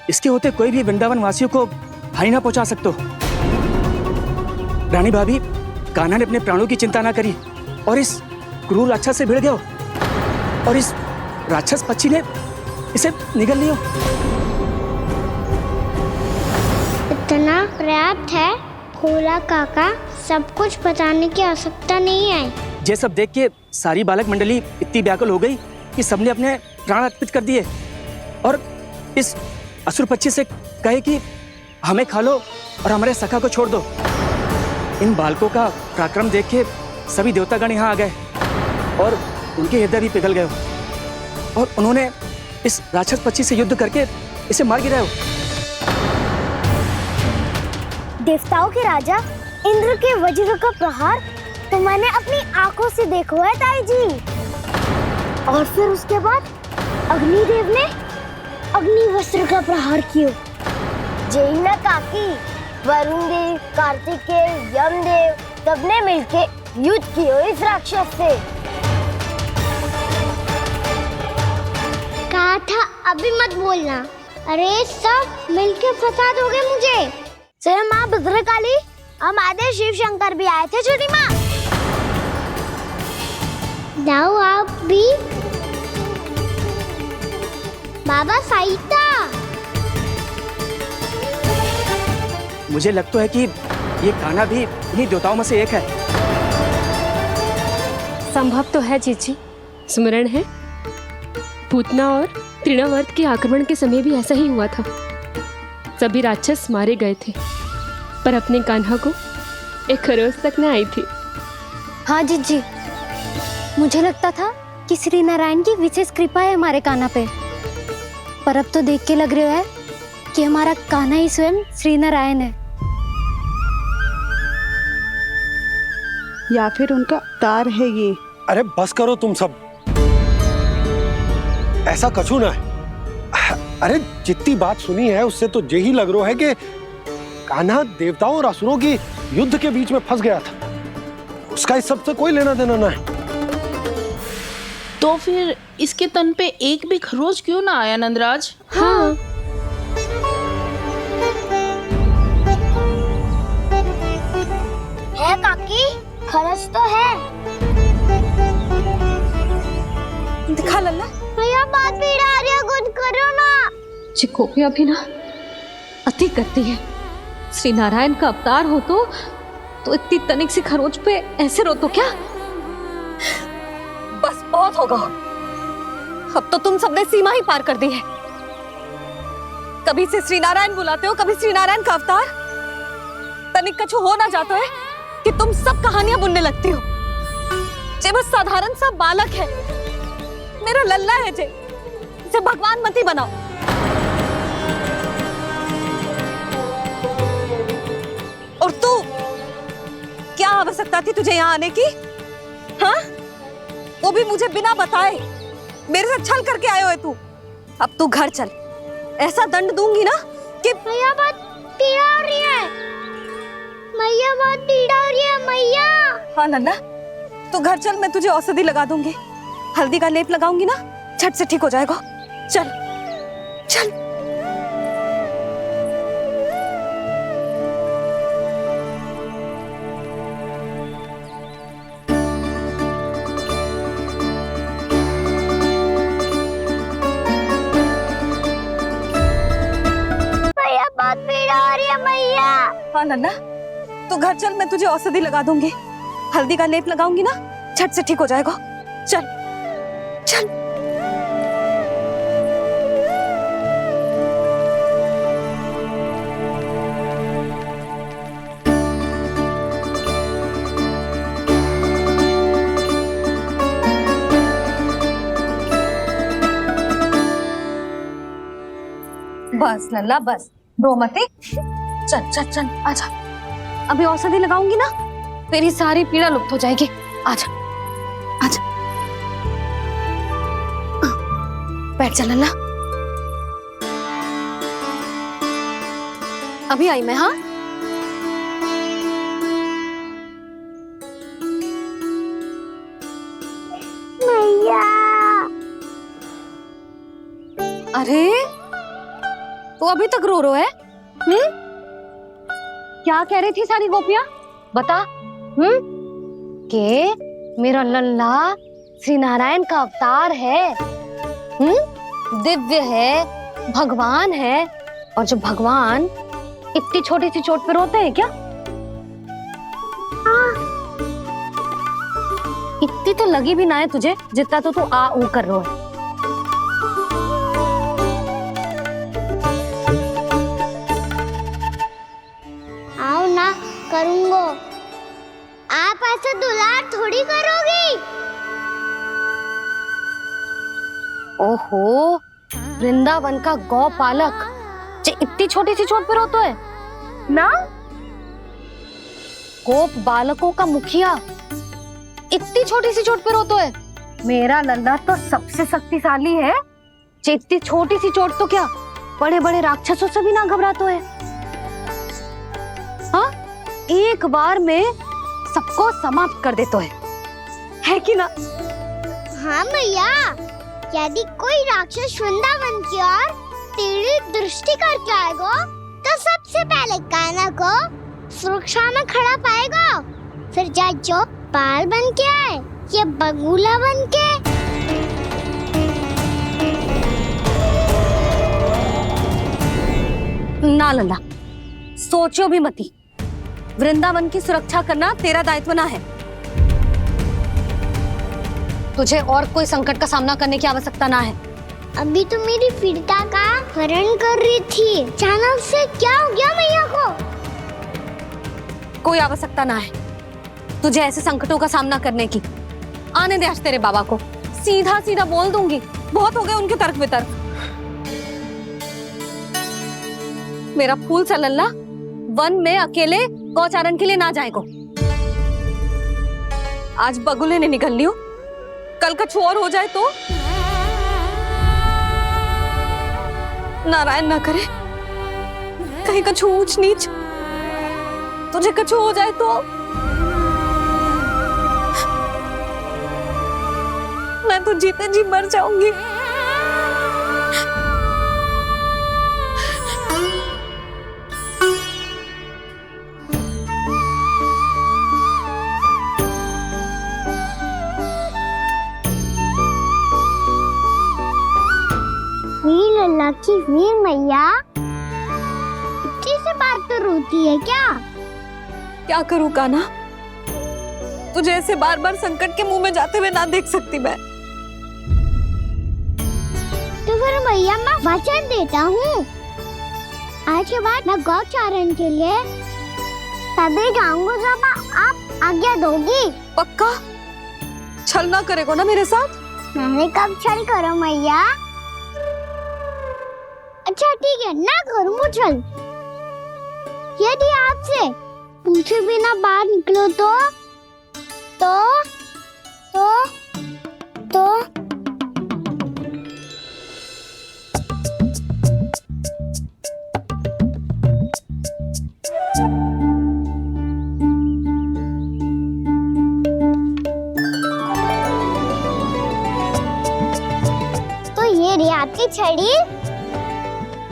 Speaker 16: इसके होते कोई भी वृंदावन वासियों को हानि ना पहुंचा सकते। रानी भाभी, कान्हा ने अपने प्राणों की चिंता ना करी और इस क्रूर राक्षस से भिड़ गयो और इस राक्षस पक्षी ने इसे निगल लियो।
Speaker 2: इतना पर्याप्त है भोला काका, सब कुछ बताने की आवश्यकता नहीं है।
Speaker 16: ये सब देख के सारी बालक मंडली इतनी व्याकुल हो गई कि सबने अपने प्राण अर्पित कर दिए और इस असुर पक्षी से कहे कि हमें खा लो और हमारे सखा को छोड़ दो। इन बालकों का पराक्रम देख के सभी देवतागण यहाँ आ गए और उनके हृदय भी पिघल गए और उन्होंने इस राक्षस पक्षी से युद्ध करके इसे मार गिराया।
Speaker 2: देवताओं के राजा इंद्र के वज्र का प्रहार तो मैंने अपनी आंखों से देखा है ताई जी। और फिर उसके बाद अग्निदेव ने अग्निवस्त्र का प्रहार किया। जैना काकी, वरुण देव, कार्तिकेय, यमदेव सबने मिलके युद्ध किया इस राक्षस से। कहा था अभी मत बोलना। अरे सब मिलके फंसा दोगे मुझे। सर माँ भद्रकाली, हमारे शिव शंकर भी आए थे छोटी माँ। जाओ आप भी। बाबा साईता,
Speaker 16: मुझे लगता है कि ये कान्हा भी इन्हीं देवताओं में से एक है।
Speaker 15: संभव तो है चीची, स्मरण है पूतना और तृणावर्त के आक्रमण के समय भी ऐसा ही हुआ था। सभी राक्षस मारे गए थे पर अपने कान्हा को एक खरोच तक न आई थी।
Speaker 3: हाँ जीजी, मुझे लगता था कि श्री नारायण की विशेष कृपा है हमारे कान्हा पे, पर अब तो देख के लग रहा है कि हमारा कान्हा ही स्वयं श्री नारायण है।
Speaker 17: या फिर उनका अवतार है ये।
Speaker 4: अरे बस करो तुम सब, ऐसा कछु ना है। अरे जितनी बात सुनी है उससे तो यही लग रहा है कि कान्हा देवताओं और असुरों की युद्ध के बीच में फंस गया था। उसका इस सब से कोई लेना देना ना है।
Speaker 17: तो फिर इसके तन पे एक भी खरोच क्यों ना आया नंदराज?
Speaker 15: हाँ,
Speaker 2: है काकी, खरच तो है।
Speaker 11: दिखा लल्ला।
Speaker 2: भैया बात पीड़ा आ रही है, कुछ करो ना।
Speaker 15: चिकोपिया भी ना अति करती है। श्री नारायण का अवतार हो तो इतनी तनिक सी खरोच पे ऐसे रो तो क्या?
Speaker 11: बस बहुत होगा। अब तो तुम सबने सीमा ही पार कर दी है। कभी से श्री नारायण बुलाते हो, कभी श्री नारायण का अवतार। तनिक कछु हो ना जाता है कि तुम सब कहानियां बुनने लगती हो। जे बस साधारण सा बालक है, मेरा लल्ला है जे भगवान मत ही बनाओ। और तू क्या आवश्यकता थी तुझे यहाँ आने की? हाँ, वो भी मुझे बिना बताए मेरे साथ छल करके आयो है तू। अब तू घर चल, ऐसा दंड दूंगी ना कि
Speaker 2: मैया बहुत पीड़ा हो रही है, मैया बहुत पीड़ा हो रही है मैया।
Speaker 11: हाँ नन्ना, तू घर चल, मैं तुझे औषधि लगा दूंगी, हल्दी का लेप लगाऊंगी ना, झट से ठीक हो जाएगा। चल चल।
Speaker 2: मैया बहुत पीड़ा हो रही है मैया।
Speaker 11: हाँ नन्ना, तू घर चल, मैं तुझे औषधि लगा दूंगी, हल्दी का लेप लगाऊंगी ना, झट से ठीक हो जाएगा। चल चल।
Speaker 3: बस लल्ला बस, रो मत। चल चल चल आजा, अभी औषधि लगाऊंगी ना, तेरी सारी पीड़ा लुप्त हो जाएगी। आजा आजा, बैठ जा लल्ला। अभी आई मैं। हाँ
Speaker 2: मैया।
Speaker 3: अरे तू अभी तक रो है? क्या कह रही थी सारी गोपियां? बता। के मेरा लल्ला श्री नारायण का अवतार है, दिव्य है, भगवान है। और जो भगवान इतनी छोटी सी चोट पे रोते हैं क्या? इतनी तो लगी भी ना है तुझे जितना तो तू आ ऊ कर रहा है।
Speaker 2: आओ ना, करूंगो। आप ऐसा दुलार थोड़ी करोगी।
Speaker 3: ओहो, वृंदावन का गौपालक जो इतनी छोटी सी चोट पे रोता है ना, गोप बालकों का मुखिया इतनी छोटी सी चोट पे रोता है। मेरा लल्ला तो सबसे शक्तिशाली है, इतनी छोटी सी चोट तो क्या बड़े बड़े राक्षसों से भी ना घबराता है। हाँ, एक बार में सबको समाप्त कर देता है कि ना?
Speaker 2: हाँ मैया, यदि कोई राक्षस वृंदावन की ओर टेढ़ी दृष्टि करके आएगा तो सबसे पहले कान्हा को सुरक्षा में खड़ा पाएगा, फिर चाहे जो पाल बन के आए या बगुला बन के।
Speaker 3: ना लल्ला, सोचो भी मती, वृंदावन की सुरक्षा करना तेरा दायित्व ना है। तुझे और कोई संकट का सामना करने की आवश्यकता ना है।
Speaker 2: अभी तो मेरी पीड़िता का हरण कर रही थी, अचानक से क्या हो गया मैया को?
Speaker 3: कोई आवश्यकता ना है तुझे ऐसे संकटों का सामना करने की। आने दे आज तेरे बाबा को, सीधा सीधा बोल दूंगी। बहुत हो गए उनके तर्क वितर्क। मेरा फूल सा लल्ला वन में अकेले गौचारण के लिए ना जाएगो। आज बगुले ने निकल लियो, कल कछु और हो जाए तो? नारायण ना करे, कहीं कछु ऊंच नीच तुझे कछु हो जाए तो? मैं तो जीते जी मर जाऊंगी।
Speaker 2: वीर लल्ला की वीर मैया इतनी सी बात तो रोती है क्या?
Speaker 11: क्या करूं कान्हा, तुझे ऐसे बार बार संकट के मुंह में जाते हुए ना देख सकती मैं।
Speaker 2: तो फिर मैया मैं वचन देता हूँ, आज के बाद मैं गौचारण के लिए तभी जाऊंगा जब आप आज्ञा दोगी।
Speaker 11: पक्का? छल ना करेगा ना मेरे साथ?
Speaker 2: मैंने कब छल करो मैया? अच्छा ठीक है, ना करूंगा छल। यदि आपसे पूछे बिना बाहर निकलो तो ये रही आपकी छड़ी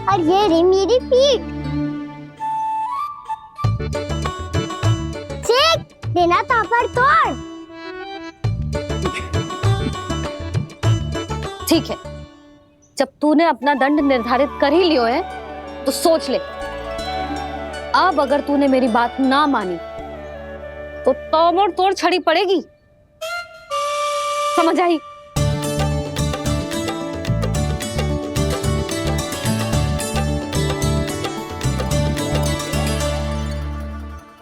Speaker 2: और ये रही मेरी पीठ। चेक देना तापर तोड़।
Speaker 3: ठीक है, जब तूने अपना दंड निर्धारित कर ही लियो है तो सोच ले, अब अगर तूने मेरी बात ना मानी तो तोड़ तोड़ छड़ी पड़ेगी, समझ आई?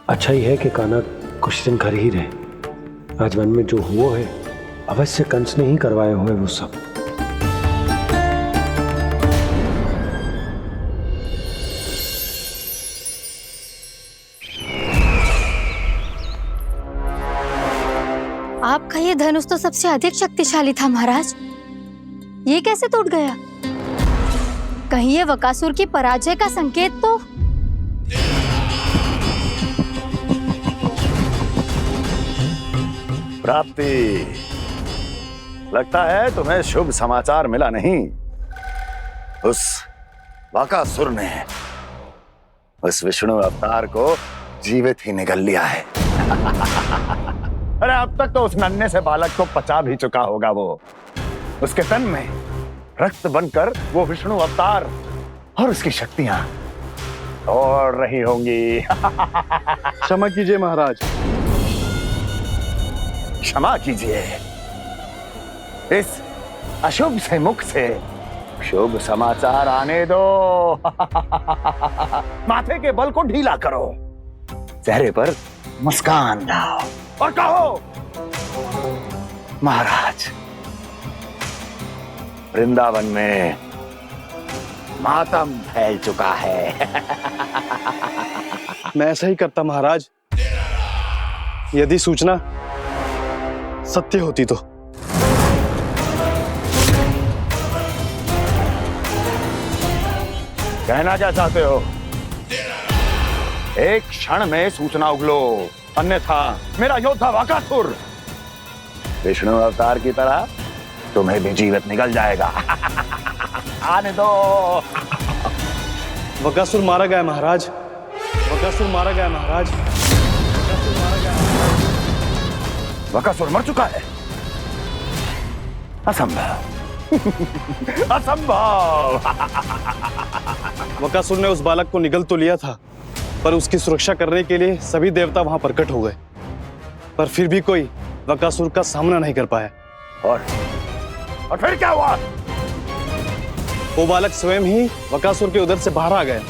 Speaker 4: अच्छा ही है कि कान्हा कुछ दिन घर ही रहे। आज वन में जो हुआ है अवश्य कंस ने ही करवाए हुए वो सब।
Speaker 3: आपका ये धनुष तो सबसे अधिक शक्तिशाली था महाराज, ये कैसे टूट गया? कहीं ये बकासुर की पराजय का संकेत तो?
Speaker 18: प्राप्ति, लगता है तुम्हें शुभ समाचार मिला नहीं। उस बकासुर ने उस विष्णु अवतार को जीवित ही निगल लिया है। अरे अब तक तो उस नन्हे से बालक को पचा भी चुका होगा वो। उसके तन में रक्त बनकर वो विष्णु अवतार और उसकी शक्तियां दौड़ रही होंगी।
Speaker 12: क्षमा कीजिए महाराज।
Speaker 18: क्षमा कीजिए, इस अशुभ से मुख से शुभ समाचार आने दो। माथे के बल को ढीला करो, चेहरे पर मुस्कान लाओ और कहो, महाराज, वृंदावन में मातम फैल चुका है।
Speaker 12: मैं ऐसा ही करता महाराज, यदि सूचना सत्य होती तो।
Speaker 18: कहना क्या चाहते हो? एक क्षण में सूचना उगलो, अन्यथा मेरा योद्धा बकासुर विष्णु अवतार की तरह तुम्हें भी जीवित निकल जाएगा। आने दो।
Speaker 12: बकासुर मारा गया महाराज, बकासुर मारा गया महाराज, बकासुर मारा गया।
Speaker 18: बकासुर मर चुका है? असंभव। असंभव।
Speaker 12: बकासुर ने उस बालक को निगल तो लिया था, पर उसकी सुरक्षा करने के लिए सभी देवता वहां प्रकट हो गए, पर फिर भी कोई बकासुर का सामना नहीं कर पाया।
Speaker 18: और फिर क्या हुआ?
Speaker 12: वो बालक स्वयं ही बकासुर के उदर से बाहर आ गया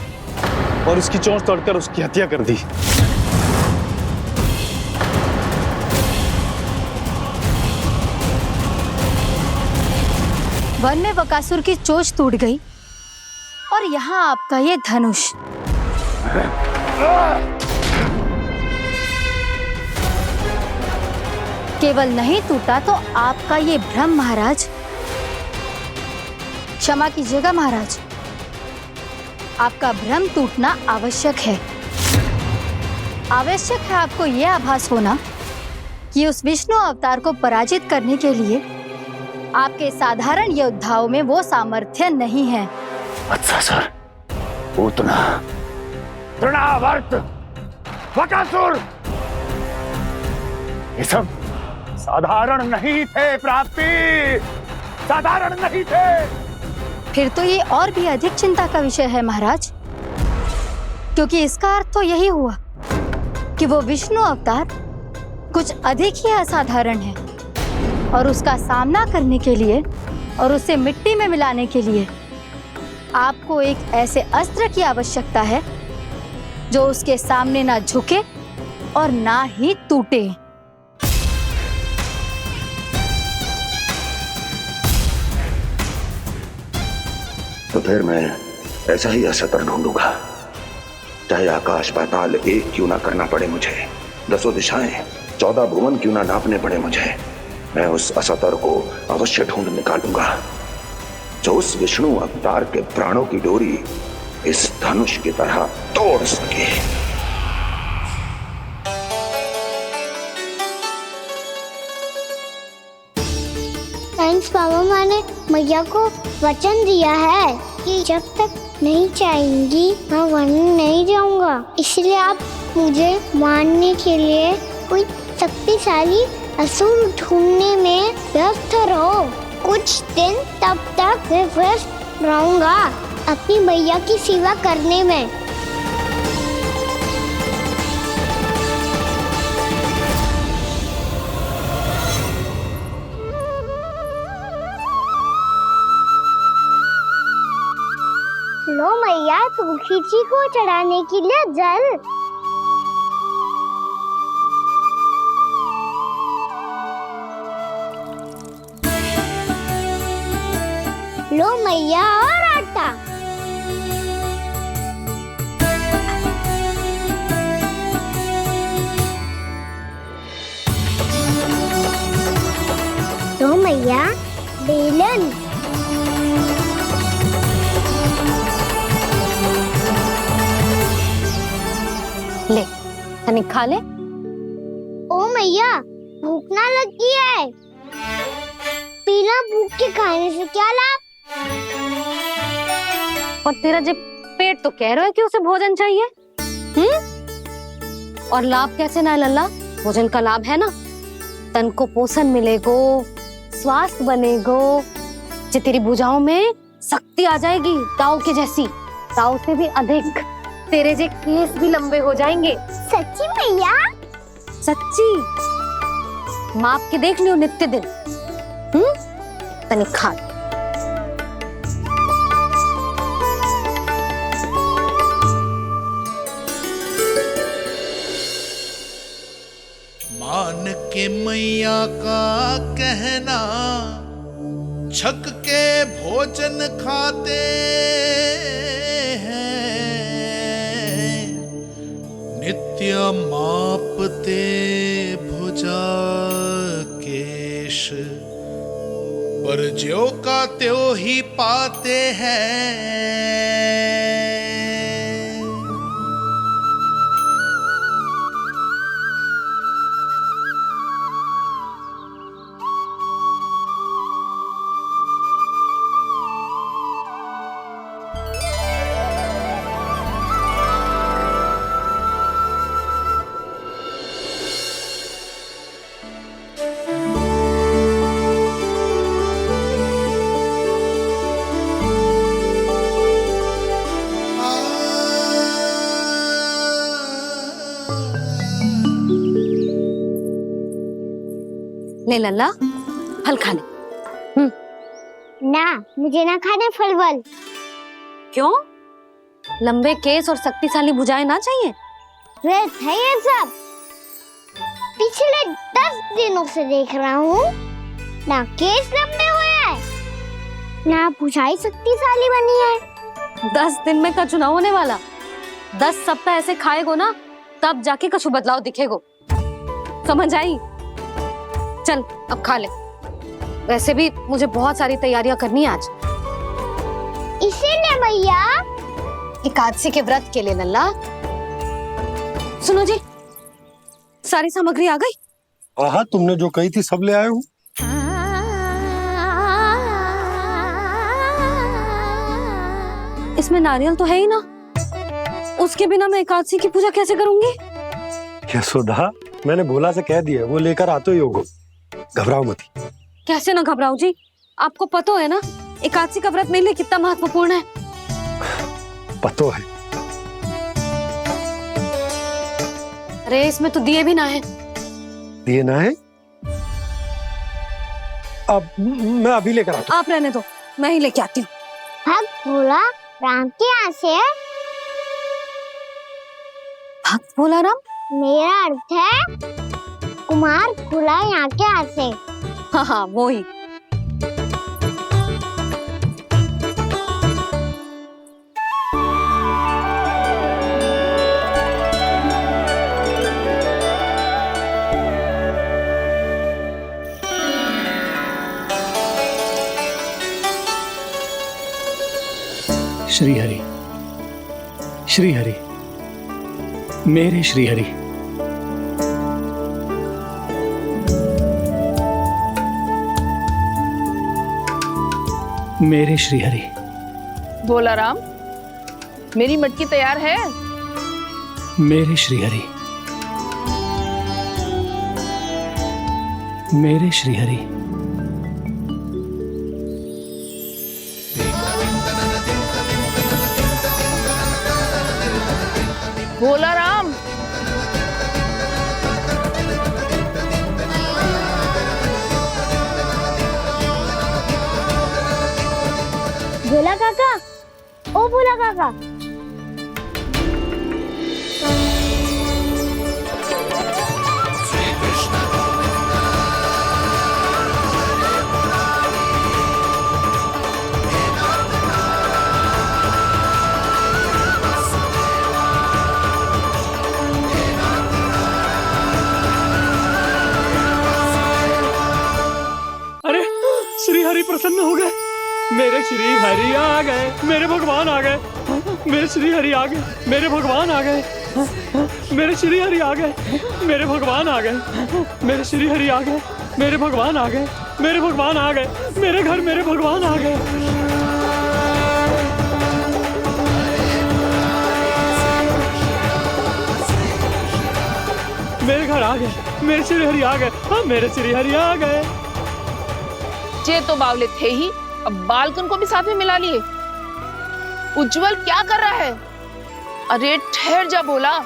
Speaker 12: और उसकी चोंच तोड़कर उसकी हत्या कर दी।
Speaker 3: वन में बकासुर की चोंच टूट गई और यहाँ आपका ये धनुष। केवल नहीं टूटा तो आपका ये भ्रम महाराज। क्षमा कीजिएगा महाराज, आपका भ्रम टूटना आवश्यक है। आवश्यक है आपको यह आभास होना कि उस विष्णु अवतार को पराजित करने के लिए आपके साधारण योद्धाओं में वो सामर्थ्य नहीं है।
Speaker 18: अच्छा सर, पूतना, तृणावर्त, बकासुर, ये सब साधारण नहीं थे प्राप्ति, साधारण नहीं थे।
Speaker 3: फिर तो ये और भी अधिक चिंता का विषय है महाराज, क्योंकि इसका अर्थ तो यही हुआ कि वो विष्णु अवतार कुछ अधिक ही असाधारण है और उसका सामना करने के लिए और उसे मिट्टी में मिलाने के लिए आपको एक ऐसे अस्त्र की आवश्यकता है जो उसके सामने ना झुके और ना ही टूटे।
Speaker 18: तो फिर मैं ऐसा ही अस्त्र ढूंढूंगा चाहे आकाश पाताल एक क्यों ना करना पड़े मुझे, 10 दिशाएं 14 भुवन क्यों ना नापने पड़े मुझे, मैं उस असतर को अवश्य ढूंढ निकालूंगा जो उस विष्णु अवतार के प्राणों की डोरी इस धनुष की तरह तोड़ सके।
Speaker 2: थैंक्स बाबा, मैंने मैया को वचन दिया है कि जब तक नहीं चाहेंगी मैं वन नहीं जाऊंगा, इसलिए आप मुझे मारने के लिए कोई शक्तिशाली असुर ढूंढने में व्यस्त रहो। कुछ दिन तब तक मैं व्यस्त रहूंगा अपनी मैया की सेवा करने में। लो मैया, तुलसी जी को चढ़ाने के लिए जल। लो मैया, और आटा। लो मैया, बेलन।
Speaker 3: ले, तनिक खा ले।
Speaker 2: ओ मैया, भूख ना लगी है। बिना भूख के खाने से क्या लाभ?
Speaker 3: और तेरा जब पेट तो कह रहा है कि उसे भोजन चाहिए, और लाभ कैसे ना लल्ला? भोजन का लाभ है ना, तन को पोषण मिलेगो, स्वास्थ्य बनेगो, जो तेरी भुजाओं में शक्ति आ जाएगी, ताऊ के जैसी, ताऊ से भी अधिक। तेरे जे केस भी लंबे हो जाएंगे।
Speaker 2: सच्ची मैया?
Speaker 3: सच्ची। माप के देख लियो नित्य दिन। तनिक खा।
Speaker 6: मान के मैया का कहना, छक के भोजन खाते हैं, नित्य मापते भुजा केश, पर ज्यों का त्यों ही पाते हैं।
Speaker 3: ले लल्ला, फल खा ले।
Speaker 2: ना, मुझे ना खाने फल वल।
Speaker 3: क्यों? लंबे केस और शक्तिशाली भुजाएं ना चाहिए?
Speaker 2: व्यर्थ है ये सब। पिछले 10 दिनों से देख रहा हूँ, ना केस लंबे हुए हैं, ना भुजाएं शक्तिशाली बनी है।
Speaker 3: 10 दिन में का चुनाव होने वाला, 10 सप्ताह ऐसे खाएगो ना, तब जाके कछु बदलाव दिखेगो। समझ आई? चल अब खा ले। वैसे भी मुझे बहुत सारी तैयारियां करनी है आज।
Speaker 2: इसीलिए भैया,
Speaker 3: एकादशी के व्रत के लिए लल्ला। सुनो जी, सारी सामग्री आ गई?
Speaker 4: हाँ, तुमने जो कही थी सब ले आए हूँ।
Speaker 3: इसमें नारियल तो है ही ना, उसके बिना मैं एकादशी की पूजा कैसे करूंगी?
Speaker 4: यशोदा, मैंने भोला से कह दिया, वो लेकर आते ही होगा, घबराओ मत।
Speaker 3: कैसे ना घबराओ जी, आपको पता है ना एकादशी का व्रत मेरे लिए कितना महत्वपूर्ण है।
Speaker 4: पता है।
Speaker 3: अरे इसमें तो दिए भी ना है।
Speaker 4: दिए ना है? अब मैं अभी लेकर आता हूँ।
Speaker 3: आप रहने दो, मैं ही लेके आती हूँ।
Speaker 2: भक्त भोला राम के यहाँ से है?
Speaker 3: भक्त भोला राम?
Speaker 2: मेरा अर्थ है कुमार भोला यहाँ के यहाँ से।
Speaker 3: हाँ हाँ, वो ही।
Speaker 14: श्री हरि, श्री हरि, मेरे श्री हरि। मेरे श्री हरि।
Speaker 17: भोला राम, मेरी मटकी तैयार है?
Speaker 14: मेरे श्री हरि, मेरे श्री हरि।
Speaker 17: भोला राम,
Speaker 2: भोला काका, ओ भोला काका।
Speaker 14: अरे श्री हरि प्रसन्न हो गए। मेरे श्री हरि आ गए, मेरे भगवान आ गए। मेरे श्री हरि आ गए, मेरे भगवान आ गए। मेरे श्री हरि आ गए, मेरे भगवान आ गए। मेरे श्री हरि आ गए, मेरे भगवान आ गए। मेरे भगवान आ गए, मेरे घर मेरे भगवान आ गए। मेरे घर आ गए, मेरे श्री हरि आ गए। हाँ, मेरे श्री हरि आ गए।
Speaker 17: ये तो बावले थे ही, अब बालकन को भी साथ में मिला लिए। उज्जवल क्या कर रहा है? अरे ठहर जा भोला।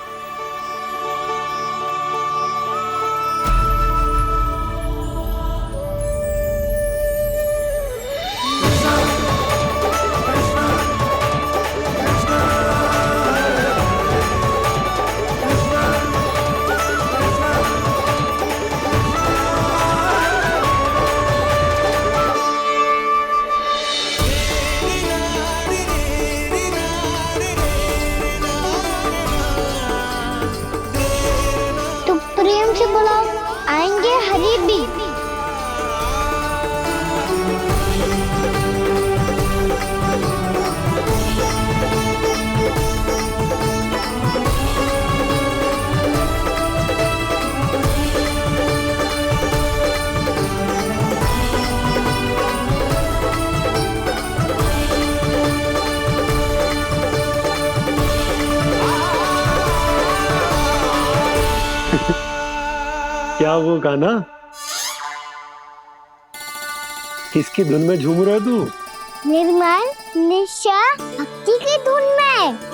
Speaker 2: प्रेम से बुलाओ, आएंगे हरि भी।
Speaker 4: क्या वो गाना? किसकी धुन में झूम रहा तू?
Speaker 2: निर्मल निशा भक्ति की धुन में।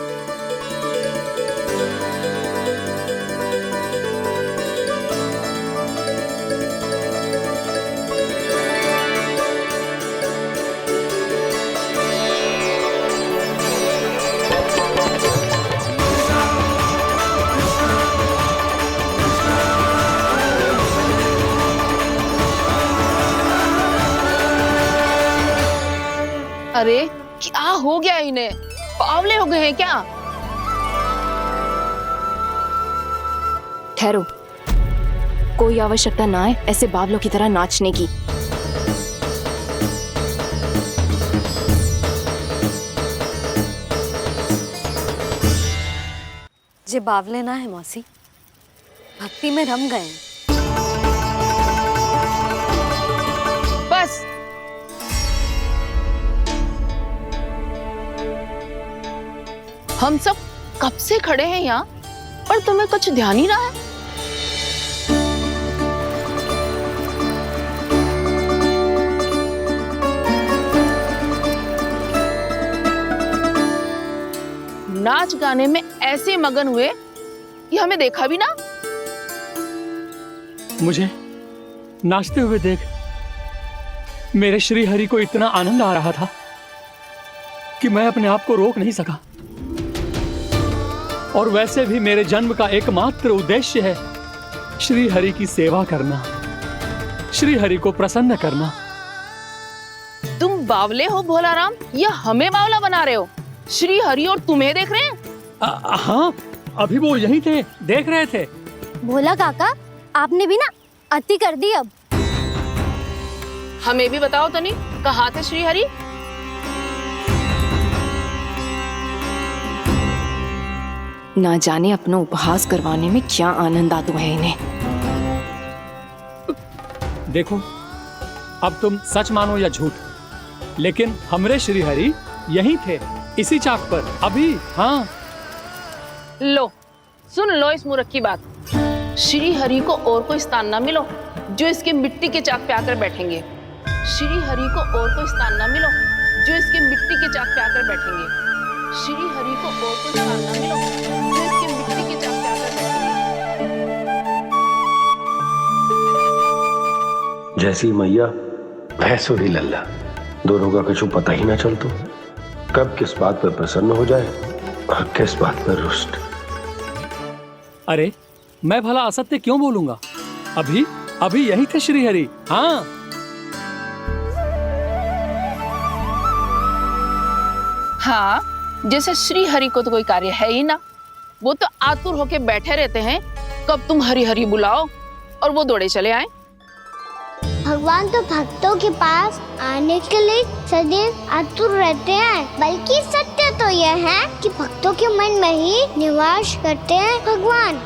Speaker 17: अरे क्या हो गया इन्हें? बावले हो गए हैं क्या?
Speaker 19: ठहरो, कोई आवश्यकता ना है ऐसे बावलों की तरह नाचने की।
Speaker 3: जे बावले ना है मौसी, भक्ति में रम गए।
Speaker 17: बस हम सब कब से खड़े हैं यहाँ, पर तुम्हें कुछ ध्यान ही ना है। नाच गाने में ऐसे मगन हुए कि हमें देखा भी ना।
Speaker 14: मुझे नाचते हुए देख मेरे श्री हरि को इतना आनंद आ रहा था कि मैं अपने आप को रोक नहीं सका। और वैसे भी मेरे जन्म का एकमात्र उद्देश्य है श्री हरि की सेवा करना, श्री हरि को प्रसन्न करना।
Speaker 17: तुम बावले हो भोला राम, या हमें बावला बना रहे हो? श्री हरि और तुम्हें देख रहे हैं?
Speaker 14: हाँ, अभी वो यहीं थे, देख रहे थे।
Speaker 2: भोला काका, आपने भी ना अति कर दी। अब
Speaker 17: हमें भी बताओ तनी, कहाँ थे श्री हरि?
Speaker 19: ना जाने अपना उपहास करवाने में क्या आनंद आता है इन्हें।
Speaker 14: देखो, अब तुम सच मानो या झूठ, लेकिन हमरे श्री हरि यही थे, इसी चाक पर अभी। हाँ,
Speaker 17: लो सुन लो इस मूर्ख की बात। श्री हरि को और कोई स्थान ना मिलो जो इसके मिट्टी के चाक पे आकर बैठेंगे। श्री हरि को और कोई स्थान ना मिलो जो इसके मिट्टी के चाक पे आकर बैठेंगे। श्री हरि को और कोई स्थान ना मिलो जो इसके मिट्टी के चाक पे आकर बैठेंगे।
Speaker 4: जैसी मैया भैंसो ही लल्ला, दोनों का कुछ पता ही ना चलतो, कब किस बात पर प्रसन्न हो जाए और किस बात पर रुष्ट।
Speaker 14: अरे मैं भला असत्य क्यों बोलूंगा? अभी अभी यही थे श्री हरि। हाँ,
Speaker 17: हाँ, जैसे श्री हरि को तो कोई कार्य है ही ना, वो तो आतुर होके बैठे रहते हैं कब तुम हरि हरि बुलाओ और वो दौड़े चले आए।
Speaker 2: भगवान तो भक्तों के पास आने के लिए सदैव आतुर रहते हैं, बल्कि सत्य तो यह है कि भक्तों के मन में ही निवास करते हैं भगवान।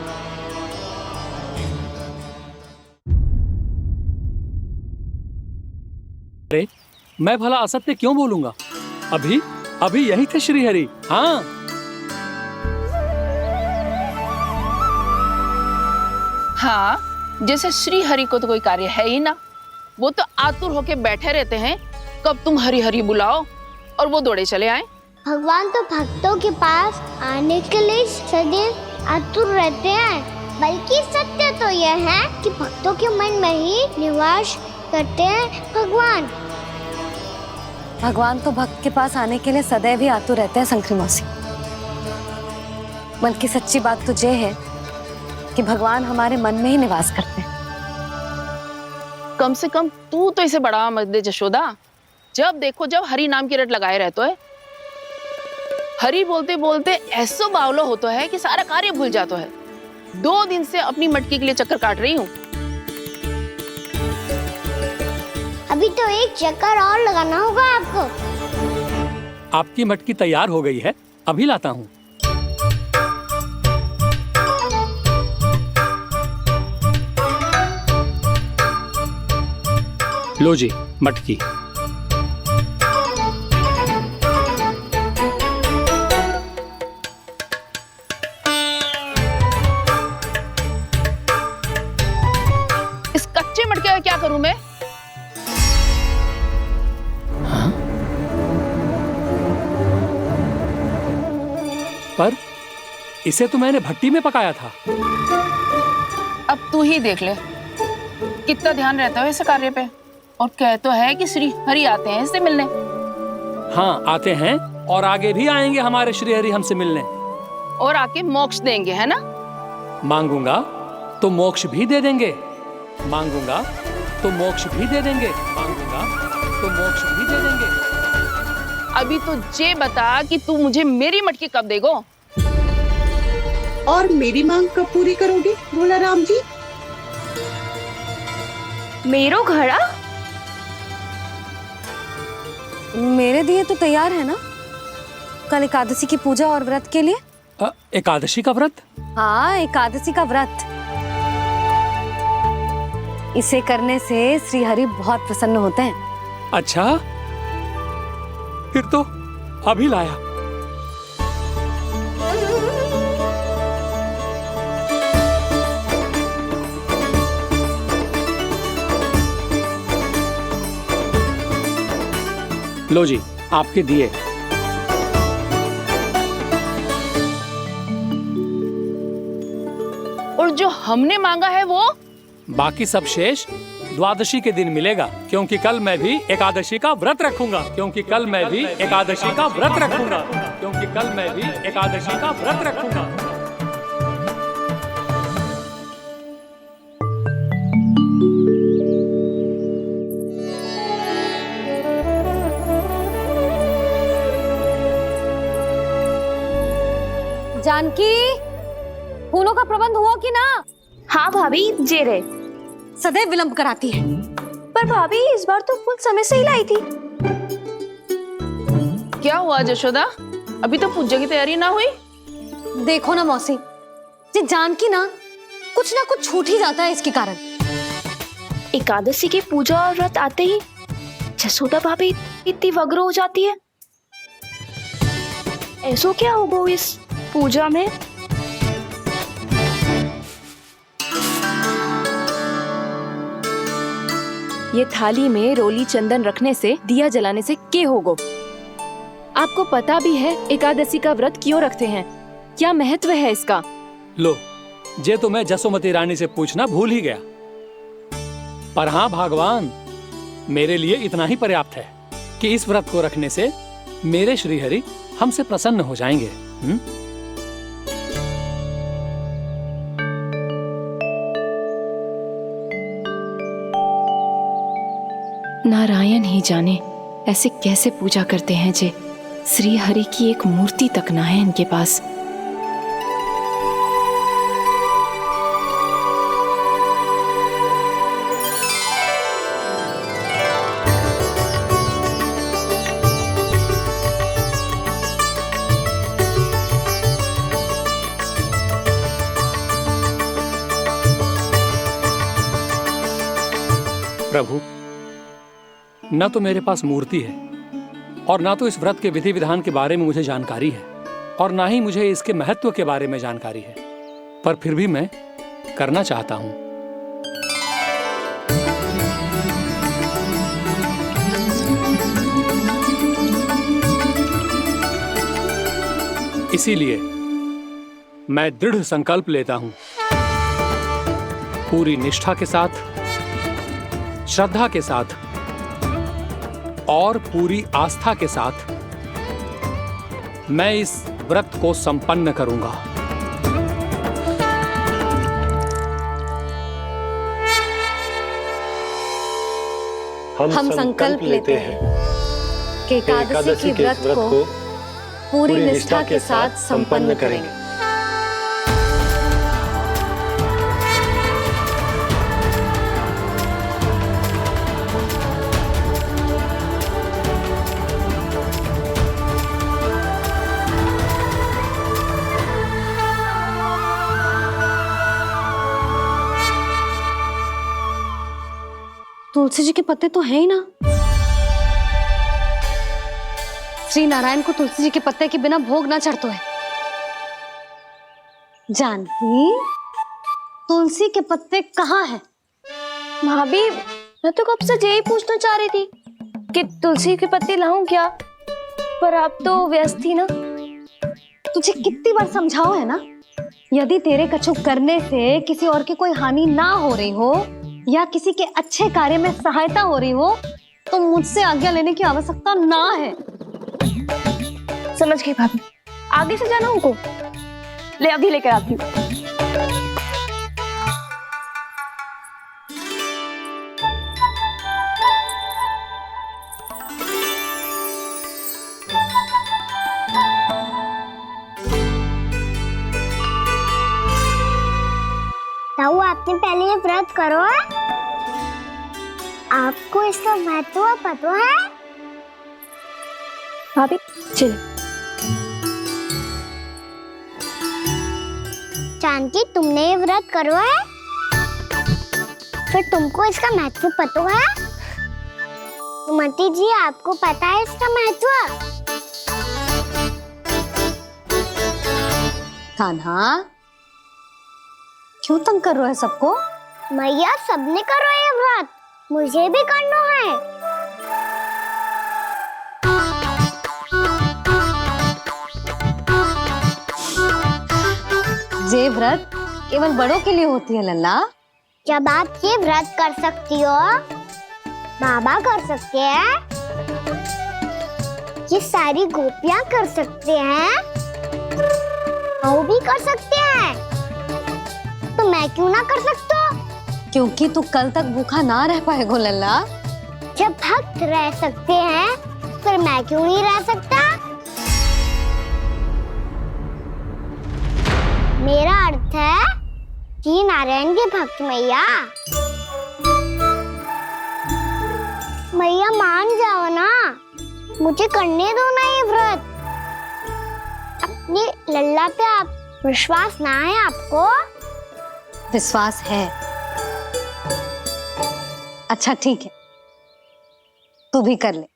Speaker 14: अरे मैं भला असत्य क्यों बोलूंगा? अभी अभी यही थे श्री हरि। हाँ,
Speaker 17: हाँ, जैसे श्री हरि को तो कोई कार्य है ही ना, वो तो आतुर होके बैठे रहते हैं कब तुम हरि हरि बुलाओ और वो दौड़े चले आए।
Speaker 2: भगवान तो भक्तों के पास आने के लिए सदैव आतुर रहते हैं, बल्कि सत्य तो यह है कि भक्तों के मन में ही निवास करते हैं भगवान।
Speaker 3: भगवान तो भक्त के पास आने के लिए सदैव ही आतुर रहते हैं शंकरी मौसी। बल्कि सच्ची बात तो ये है कि भगवान हमारे मन में ही निवास करते हैं।
Speaker 17: कम से कम तू तो इसे बढ़ावा मत दे जशोदा। जब देखो जब हरि नाम की रट लगाए रहते है। हरि बोलते बोलते ऐसो बावलो होता है कि सारा कार्य भूल जाता है। 2 दिन से अपनी मटकी के लिए चक्कर काट रही हूँ।
Speaker 2: अभी तो एक चक्कर और लगाना होगा आपको।
Speaker 14: आपकी मटकी तैयार हो गई है, अभी लाता हूँ। लो जी मटकी।
Speaker 17: इस कच्चे मटके का क्या करूं मैं?
Speaker 14: पर इसे तो मैंने भट्टी में पकाया था।
Speaker 17: अब तू ही देख ले कितना ध्यान रहता है इस कार्य पे। और कह तो है कि श्री हरि आते हैं इससे मिलने।
Speaker 14: हाँ आते हैं और आगे भी आएंगे हमारे श्री हरि हमसे मिलने।
Speaker 17: और आके मोक्ष देंगे, है ना?
Speaker 14: मांगूंगा तो मोक्ष भी दे देंगे, मांगूंगा तो मोक्ष भी दे देंगे, मांगूंगा तो मोक्ष भी दे देंगे।
Speaker 17: अभी तो ये बता कि तू मुझे मेरी मटकी कब देगो?
Speaker 20: और मेरी मांग कब पूरी करोगे भोला राम जी?
Speaker 3: मेरो घड़ा मेरे दिए तो तैयार है ना, कल एकादशी की पूजा और व्रत के लिए।
Speaker 14: एकादशी का व्रत?
Speaker 3: हाँ, एकादशी का व्रत। इसे करने से श्री हरि बहुत प्रसन्न होते हैं।
Speaker 14: अच्छा, फिर तो अभी लाया। लो जी आपके दिए।
Speaker 17: और जो हमने मांगा है वो?
Speaker 14: बाकी सब शेष द्वादशी के दिन मिलेगा, क्योंकि कल मैं भी एकादशी का व्रत रखूंगा, क्योंकि कल मैं भी एकादशी का व्रत रखूंगा, क्योंकि कल मैं भी एकादशी का व्रत रखूंगा।
Speaker 3: जानकी, फूलों का प्रबंध हुआ कि ना?
Speaker 19: हाँ भाभी, जे रहे।
Speaker 3: सदैव विलंब कराती है।
Speaker 19: पर भाभी इस बार तो फूल समय से ही लाई थी।
Speaker 17: क्या हुआ जशोदा? अभी तो पूजा की तैयारी ना हुई?
Speaker 3: देखो ना मौसी, ये जानकी ना कुछ छूट ही जाता है इसके कारण।
Speaker 19: एकादशी की पूजा और व्रत आते ही जसोदा भाभी इतनी वग्र हो जाती है। ऐसो क्या होगा इस पूजा में? ये थाली में रोली चंदन रखने से, दिया जलाने से के होगो? आपको पता भी है एकादशी का व्रत क्यों रखते हैं, क्या महत्व है इसका?
Speaker 14: लो, जे तो मैं जसोमती रानी से पूछना भूल ही गया। पर हाँ भगवान, मेरे लिए इतना ही पर्याप्त है कि इस व्रत को रखने से मेरे श्रीहरि हमसे प्रसन्न हो जाएंगे।
Speaker 19: नारायण ही जाने ऐसे कैसे पूजा करते हैं जे श्री हरि की एक मूर्ति तक ना है इनके पास।
Speaker 14: प्रभु, न तो मेरे पास मूर्ति है और ना तो इस व्रत के विधि विधान के बारे में मुझे जानकारी है और ना ही मुझे इसके महत्व के बारे में जानकारी है, पर फिर भी मैं करना चाहता हूं। इसीलिए मैं दृढ़ संकल्प लेता हूं, पूरी निष्ठा के साथ, श्रद्धा के साथ और पूरी आस्था के साथ मैं इस व्रत को संपन्न करूंगा।
Speaker 3: हम संकल्प लेते हैं कि एकादशी के व्रत को पूरी निष्ठा के साथ संपन्न करेंगे। तुलसी जी के पत्ते तो हैं ही ना। श्री नारायण को तुलसी जी के पत्ते के बिना भोग ना चढ़तो है। जानकी, तुलसी के पत्ते कहाँ हैं?
Speaker 11: भाभी, मैं तो कब से यही पूछना चाह रही थी कि तुलसी के पत्ते लाऊं क्या, पर आप तो व्यस्त थी ना।
Speaker 3: तुझे कितनी बार समझाओ है ना, यदि तेरे कछु करने से किसी और की कोई हानि ना हो रही हो या किसी के अच्छे कार्य में सहायता हो रही हो तो मुझसे आज्ञा लेने की आवश्यकता ना है।
Speaker 11: समझ गई भाभी, आगे से जाना उनको। ले अभी लेकर आती हूँ।
Speaker 2: ताऊ, आपने पहले ये व्रत करो है? आपको इसका महत्व पता है?
Speaker 11: भाभी चल।
Speaker 2: जानकी, तुमने ये व्रत करो है, फिर तुमको इसका महत्व पता है? सुमति जी, आपको पता है इसका महत्व?
Speaker 3: कान्हा, क्यों तंग कर रहे हो सबको?
Speaker 2: मैया, सबने करो ये व्रत, मुझे भी करना है।
Speaker 3: ये व्रत केवल बड़ों के लिए होती है लल्ला।
Speaker 2: जब आप ये व्रत कर सकती हो, बाबा कर सकते हैं, ये सारी गोपियां कर सकते हैं, वो भी कर सकते हैं, तो मैं क्यों ना कर सकता?
Speaker 3: क्योंकि तू कल तक भूखा ना रह पाएगा लल्ला।
Speaker 2: जब भक्त रह सकते हैं, फिर मैं क्यों नहीं रह सकता? मेरा अर्थ है कि नारायण के भक्त मैया, मैया मान जाओ ना, मुझे करने दो ना ये व्रत। अपनी लल्ला पे आप विश्वास ना है आपको?
Speaker 3: विश्वास है। अच्छा ठीक है, तू भी कर ले।